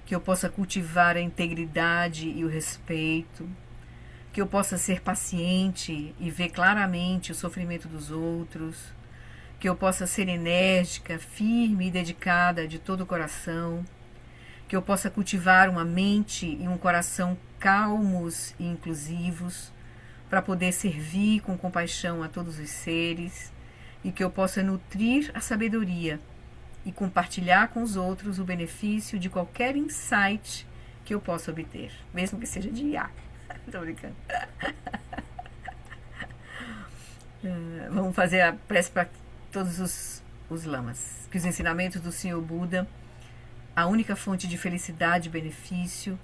que eu possa cultivar a integridade e o respeito, que eu possa ser paciente e ver claramente o sofrimento dos outros, que eu possa ser enérgica, firme e dedicada de todo o coração, que eu possa cultivar uma mente e um coração calmos e inclusivos, para poder servir com compaixão a todos os seres, e que eu possa nutrir a sabedoria e compartilhar com os outros o benefício de qualquer insight que eu possa obter, mesmo que seja de IA. Estou brincando. Vamos fazer a prece para todos os lamas. Que os ensinamentos do Senhor Buda, a única fonte de felicidade e benefício,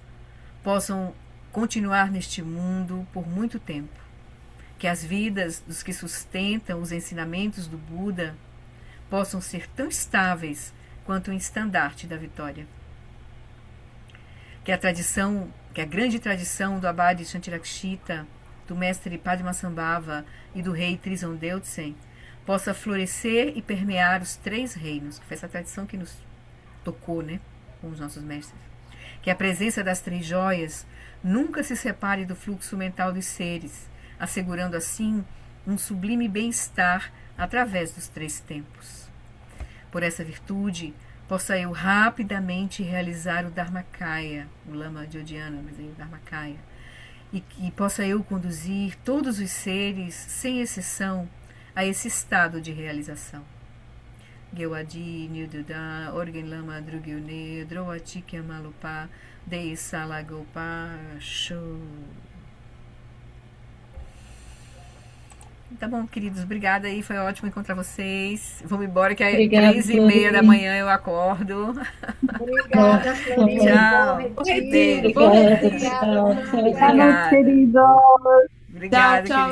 possam continuar neste mundo por muito tempo. Que as vidas dos que sustentam os ensinamentos do Buda possam ser tão estáveis quanto o estandarte da vitória. Que a grande tradição do Abade Shantirakshita, do mestre Padmasambhava e do rei Trison Deutsen possa florescer e permear os 3 reinos, que foi essa tradição que nos tocou, né, com os nossos mestres. Que a presença das 3 joias nunca se separe do fluxo mental dos seres, assegurando assim um sublime bem-estar através dos 3 tempos. Por essa virtude, possa eu rapidamente realizar o Dharmakaya, o Lama de Odiana, mas aí o Dharmakaya, e possa eu conduzir todos os seres, sem exceção, a esse estado de realização. Gewadi, Nilduda, Orgen Lama, Drugyune, Droatikya Malupa, Dei Salagopa, Show. Tá bom, queridos, obrigada aí, foi ótimo encontrar vocês. Vamos embora que é 3h30 da manhã eu acordo. Obrigada, Florinda. Tchau. Beijo. Obrigada, queridos. Obrigada, Tchau, queridos.